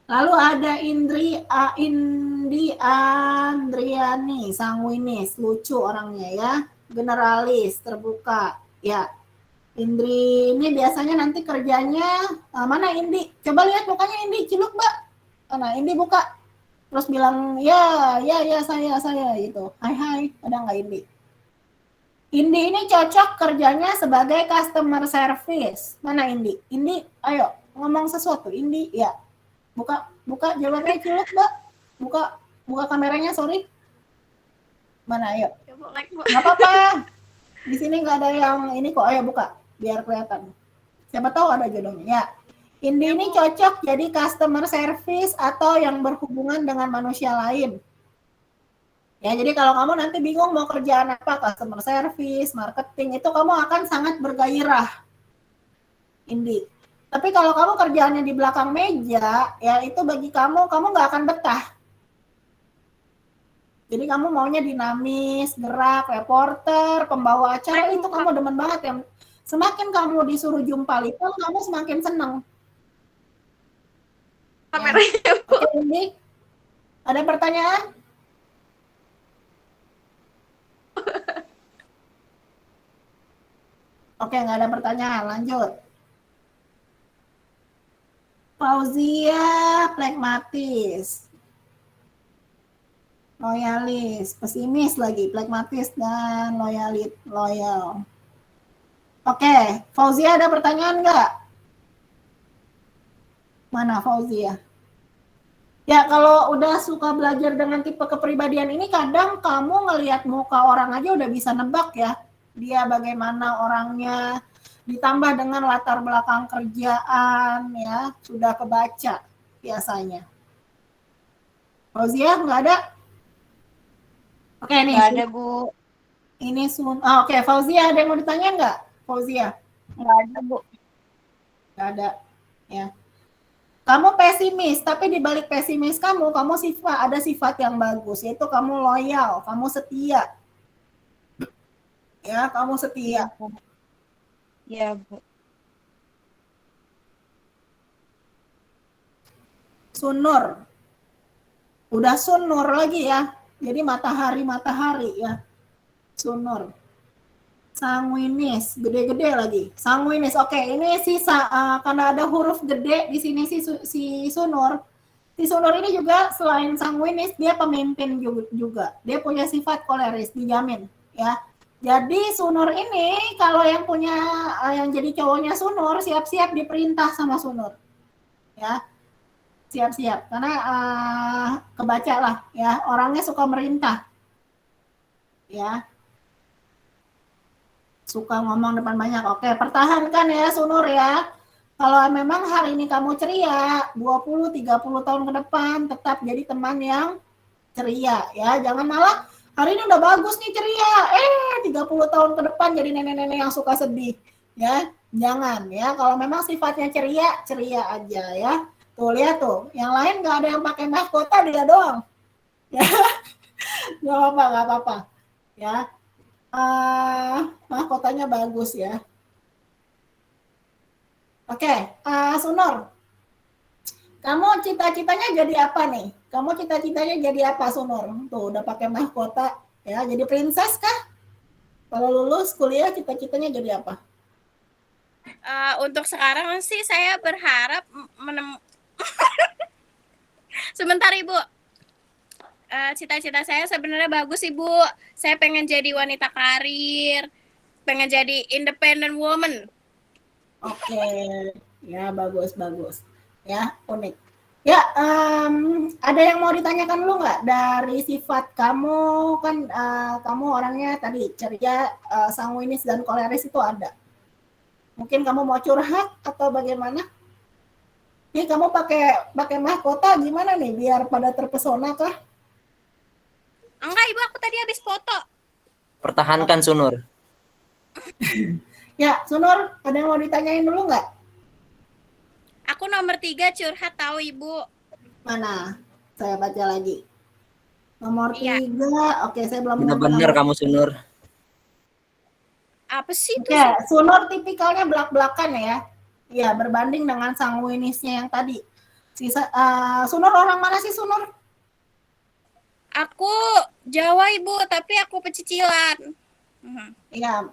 Lalu ada Indi Andriani, sanguinis, lucu orangnya ya, generalis, terbuka ya. Indri ini biasanya nanti kerjanya mana Indi? Coba lihat mukanya Indi, ciluk Mbak. Nah Indi buka, terus bilang ya saya gitu. Hai, ada nggak Indi? Indi ini cocok kerjanya sebagai customer service. Mana Indi? Indi, ayo ngomong sesuatu. Indi, ya. Buka jawabnya ciluk Mbak. Buka kameranya, sorry. Mana ayo? Nggak apa-apa. Di sini nggak ada yang ini kok. Ayo buka biar kelihatan. Siapa tahu ada jodohnya. Ya. Indi ini cocok jadi customer service atau yang berhubungan dengan manusia lain. Ya, jadi kalau kamu nanti bingung mau kerjaan apa, customer service, marketing, itu kamu akan sangat bergairah. Indi. Tapi kalau kamu kerjaannya di belakang meja, ya itu bagi kamu nggak akan betah. Jadi kamu maunya dinamis, gerak, reporter, pembawa acara, itu kamu demen banget ya. Semakin kamu disuruh jumpa itu, kamu semakin senang. Kameranya, Bu. Oke, Indi. Ada pertanyaan? Oke, nggak ada pertanyaan. Lanjut. Fauzia, pragmatis. Loyalis, pesimis lagi, pragmatis dan loyal. Oke, Fauzia ada pertanyaan nggak? Mana Fauzia? Ya, kalau udah suka belajar dengan tipe kepribadian ini, kadang kamu ngelihat muka orang aja udah bisa nebak ya. Dia bagaimana orangnya, ditambah dengan latar belakang kerjaan ya, sudah kebaca biasanya. Fauzia, nggak ada? Oke, nih. Nggak ada, Bu. Ini oke, Fauzia ada yang mau ditanya nggak? Fauzia? Nggak ada, Bu. Nggak ada, ya. Kamu pesimis, tapi di balik pesimis kamu ada sifat yang bagus, yaitu kamu loyal, kamu setia. Ya, kamu setia. Ya, Bu. Sunur. Udah sunur lagi ya. Jadi matahari ya. Sunur. Sanguinis, gede-gede lagi. Sanguinis. Oke, ini sisa karena ada huruf gede di sini si Sunur. Si Sunur ini juga selain sanguinis, dia pemimpin juga. Dia punya sifat koleris, dijamin ya. Jadi Sunur ini kalau yang jadi cowoknya Sunur, siap-siap diperintah sama Sunur. Ya. Siap-siap karena kebaca lah ya, orangnya suka merintah. Ya. Suka ngomong depan banyak. Oke, pertahankan ya Sunur ya. Kalau memang hari ini kamu ceria, 20-30 tahun ke depan tetap jadi teman yang ceria ya. Jangan malah hari ini udah bagus nih ceria, 30 tahun ke depan jadi nenek-nenek yang suka sedih ya. Jangan ya. Kalau memang sifatnya ceria aja ya. Tuh lihat tuh, yang lain nggak ada yang pakai mahkota, dia doang. Ya, nggak apa-apa. Ya, mahkotanya bagus ya. Oke, Sunur, kamu cita-citanya jadi apa nih? Kamu cita-citanya jadi apa Sunur? Tuh udah pakai mahkota, ya. Jadi princess kah? Kalau lulus kuliah cita-citanya jadi apa? Untuk sekarang sih saya berharap sebentar Ibu. Cita-cita saya sebenarnya bagus Ibu. Saya pengen jadi wanita karir, pengen jadi independent woman. Oke, ya bagus. Ya, unik. Ya, ada yang mau ditanyakan dulu nggak dari sifat kamu? Kan kamu orangnya tadi ceria, sanguinis dan koleris itu ada. Mungkin kamu mau curhat atau bagaimana? Ini kamu pakai mahkota gimana nih biar pada terpesona kah? Enggak, Ibu, aku tadi habis foto. Pertahankan Sunur. Ya, Sunur, ada yang mau ditanyain dulu nggak? Aku nomor 3 curhat tahu, Ibu. Mana? Saya baca lagi. Nomor 3, oke, saya belum Benar-benar kamu Sunur. Apa sih itu? Oke, Sunur tipikalnya belak-belakan ya. Ya, berbanding dengan sanguinisnya yang tadi. Sunur orang mana sih, Sunur? Aku Jawa, Ibu, tapi aku pecicilan. Iya,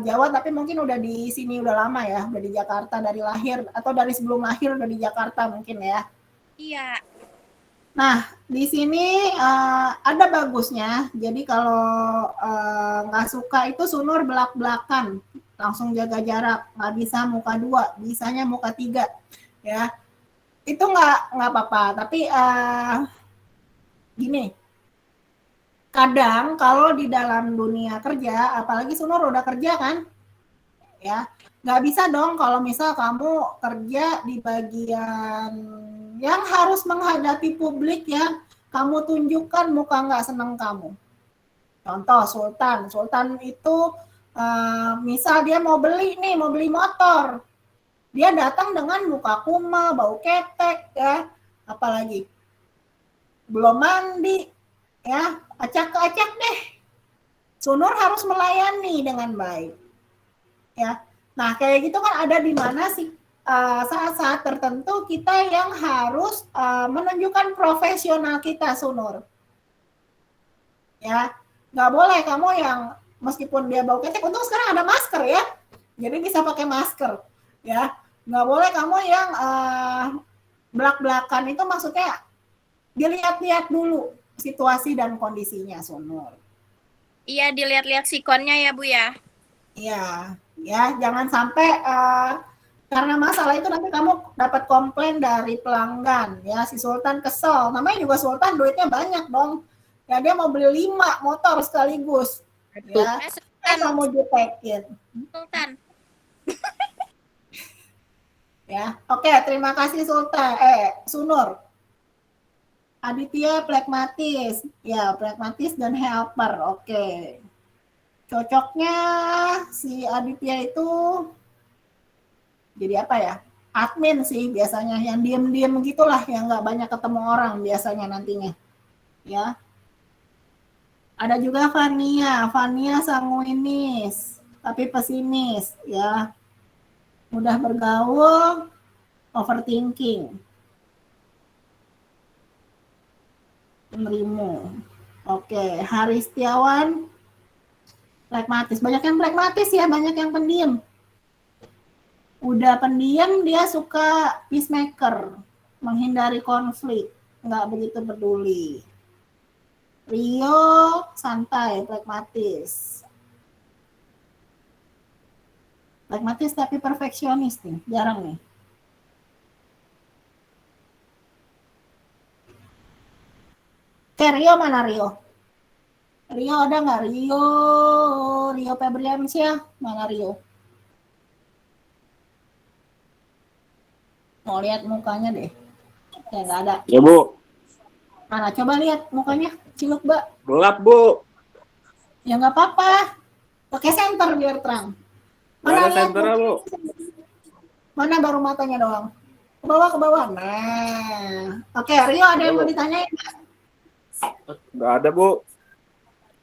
Jawa tapi mungkin udah di sini udah lama ya, udah di Jakarta dari lahir atau dari sebelum lahir udah di Jakarta mungkin ya. Iya. Nah, di sini ada bagusnya. Jadi kalau nggak suka itu Sunur belak-belakan, langsung jaga jarak, nggak bisa muka 2, bisanya muka 3, ya. Itu nggak apa-apa. Tapi gini, kadang kalau di dalam dunia kerja, apalagi Sunur udah kerja kan, ya nggak bisa dong kalau misal kamu kerja di bagian yang harus menghadapi publik ya, kamu tunjukkan muka nggak seneng kamu. Contoh Sultan itu misal dia mau beli motor, dia datang dengan muka kumal, bau ketek ya, apalagi belum mandi ya, acak-acak deh. Sunur harus melayani dengan baik ya. Nah kayak gitu kan ada di mana sih saat-saat tertentu kita yang harus menunjukkan profesional kita, Sunur ya. Nggak boleh kamu yang meskipun dia bau ketek, untung sekarang ada masker ya, jadi bisa pakai masker ya. Nggak boleh kamu yang belak-belakan, itu maksudnya dilihat-lihat dulu situasi dan kondisinya, Sunur. Iya, dilihat-lihat sikonnya ya, Bu ya. Iya, ya jangan sampai karena masalah itu nanti kamu dapat komplain dari pelanggan ya. Si Sultan kesel, namanya juga Sultan, duitnya banyak dong ya, dia mau beli 5 motor sekaligus ya, kamu jutekin Sultan. ya. Oke, terima kasih Sultan. Sunur. Aditya pragmatis, ya pragmatis dan helper. Oke. Cocoknya si Aditya itu jadi apa ya? Admin sih biasanya, yang diem-diem gitulah, yang nggak banyak ketemu orang biasanya nantinya. Ya. Ada juga Fania sanguinis, tapi pesimis ya. Mudah bergaul, overthinking. Penerimu. Oke, Hari Setiawan pragmatis. Banyak yang pragmatis ya, banyak yang pendiam. Udah pendiam, dia suka peacemaker, menghindari konflik, nggak begitu peduli. Rio santai, pragmatis. Pragmatis tapi perfeksionis nih, jarang nih. Rio mana Rio? Rio ada nggak? Rio Febriansyah, mana Rio? Mau lihat mukanya deh. Ya nggak ada. Ya Bu. Mana? Coba lihat mukanya, Ciluk Mbak. Gelap Bu. Ya nggak apa-apa. Pakai senter biar terang. Mana senter Bu? Mana baru matanya doang? Ke bawah. Nah, oke. Rio ada yang mau ditanyain nggak? Nggak ada Bu.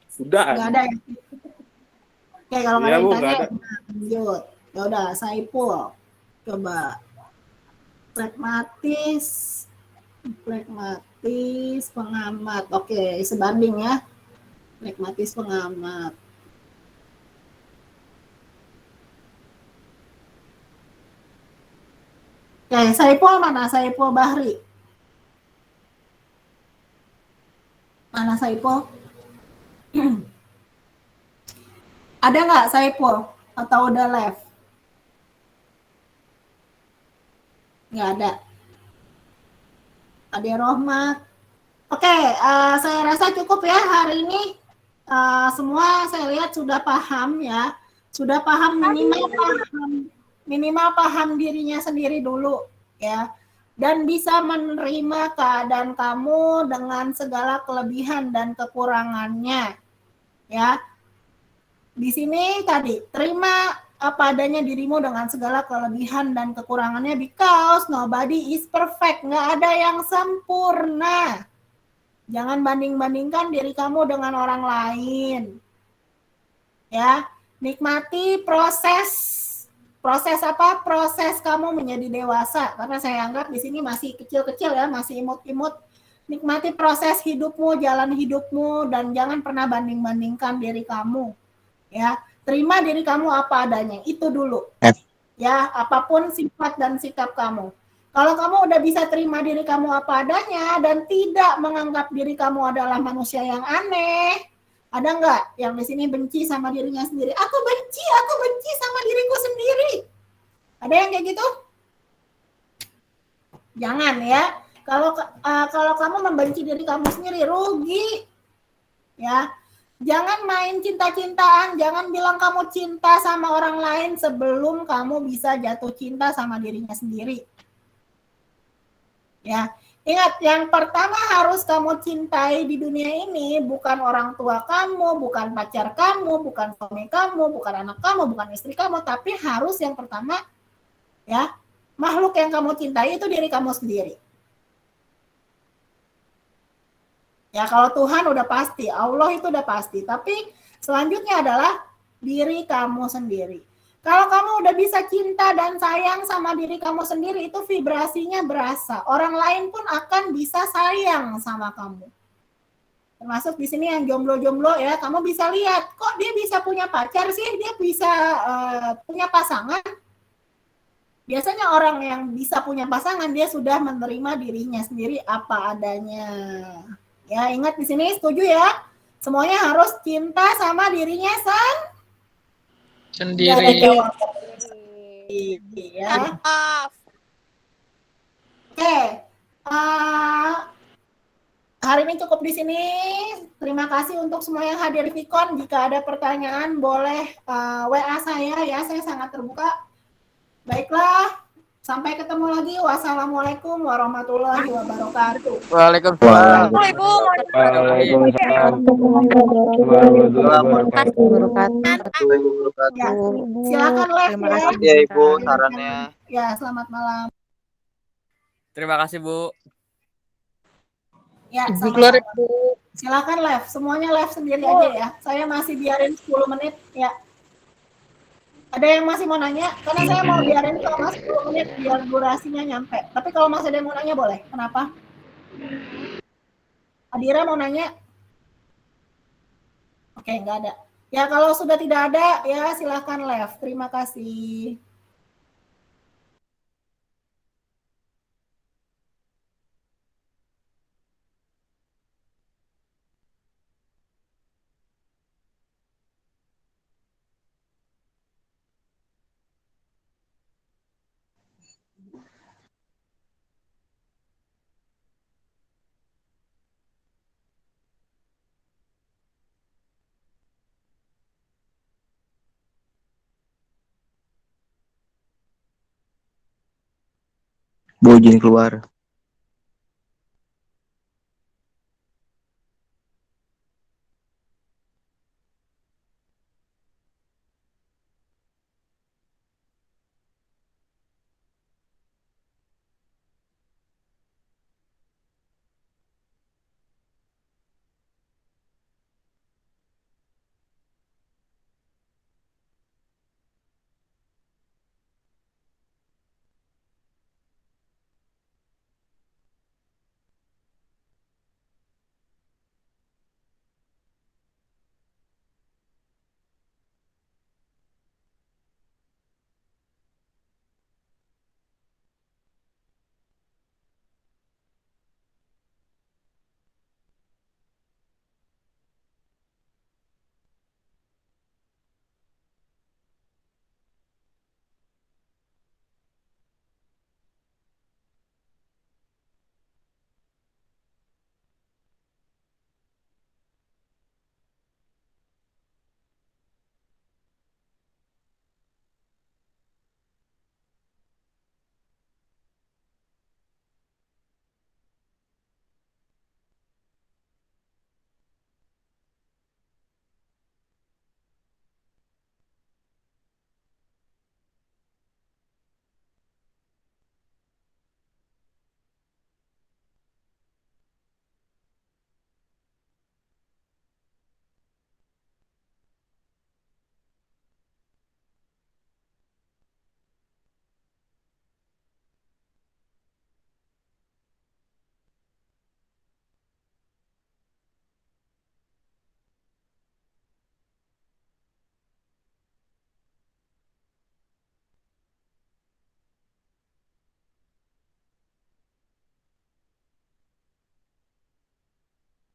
Sudah. Nggak ada ya? Oke, kalau nggak Iya, ada Bu, yang nggak tanya, ada. lanjut. Ya udah, Saipul. Coba. Pragmatis, pengamat. Oke, sebanding ya. Pragmatis, pengamat. Oke, Saipul mana? Saipul Bahri. Mana Saipul? Ada nggak Saipul? Atau udah left? Nggak ada. Ade Rohmat. Oke, saya rasa cukup ya hari ini. Semua saya lihat sudah paham ya. Sudah paham, minimal paham dirinya sendiri dulu ya. dan bisa menerima keadaan kamu dengan segala kelebihan dan kekurangannya. Ya. Di sini tadi, terima apa adanya dirimu dengan segala kelebihan dan kekurangannya, because nobody is perfect. Nggak ada yang sempurna. Jangan banding-bandingkan diri kamu dengan orang lain. Ya, nikmati proses apa? Proses kamu menjadi dewasa. Karena saya anggap di sini masih kecil-kecil ya, masih imut-imut. Nikmati proses hidupmu, jalan hidupmu, dan jangan pernah banding-bandingkan diri kamu. Ya, terima diri kamu apa adanya. Itu dulu. Ya, apapun sifat dan sikap kamu. Kalau kamu udah bisa terima diri kamu apa adanya dan tidak menganggap diri kamu adalah manusia yang aneh, ada nggak yang di sini benci sama dirinya sendiri? Aku benci sama diriku sendiri. Ada yang kayak gitu? Jangan ya. Kalau kamu membenci diri kamu sendiri, rugi. Ya. Jangan main cinta-cintaan, jangan bilang kamu cinta sama orang lain sebelum kamu bisa jatuh cinta sama dirinya sendiri. Ya. Ingat, yang pertama harus kamu cintai di dunia ini bukan orang tua kamu, bukan pacar kamu, bukan suami kamu, bukan anak kamu, bukan istri kamu, tapi harus yang pertama, ya, makhluk yang kamu cintai itu diri kamu sendiri. Ya, kalau Tuhan udah pasti, Allah itu udah pasti, tapi selanjutnya adalah diri kamu sendiri. Kalau kamu udah bisa cinta dan sayang sama diri kamu sendiri, itu vibrasinya berasa. Orang lain pun akan bisa sayang sama kamu. Termasuk di sini yang jomblo-jomblo ya, kamu bisa lihat, kok dia bisa punya pacar sih, dia bisa punya pasangan. Biasanya orang yang bisa punya pasangan, dia sudah menerima dirinya sendiri apa adanya. Ya, ingat di sini setuju ya? Semuanya harus cinta sama dirinya sendiri. Ya. Oke. Hari ini cukup di sini. Terima kasih untuk semua yang hadir di Vicon. Jika ada pertanyaan boleh WA saya ya. Saya sangat terbuka. Baiklah. Sampai ketemu lagi. Wassalamualaikum warahmatullahi wabarakatuh. Waalaikumsalam. Ya, silakan live Terima ya. kasih ya Ibu sarannya. Ya, selamat malam. Terima kasih Bu. Ya, Ibu keluar, sama-sama. Silakan live. Semuanya live sendiri aja ya. Saya masih biarin 10 menit ya. Ada yang masih mau nanya? Karena saya mau biarin kalau mas 10 menit biar durasinya nyampe. Tapi kalau masih ada yang mau nanya boleh. Kenapa? Adira mau nanya? Oke, nggak ada. Ya, kalau sudah tidak ada, ya silahkan live. Terima kasih. Bu izin keluar.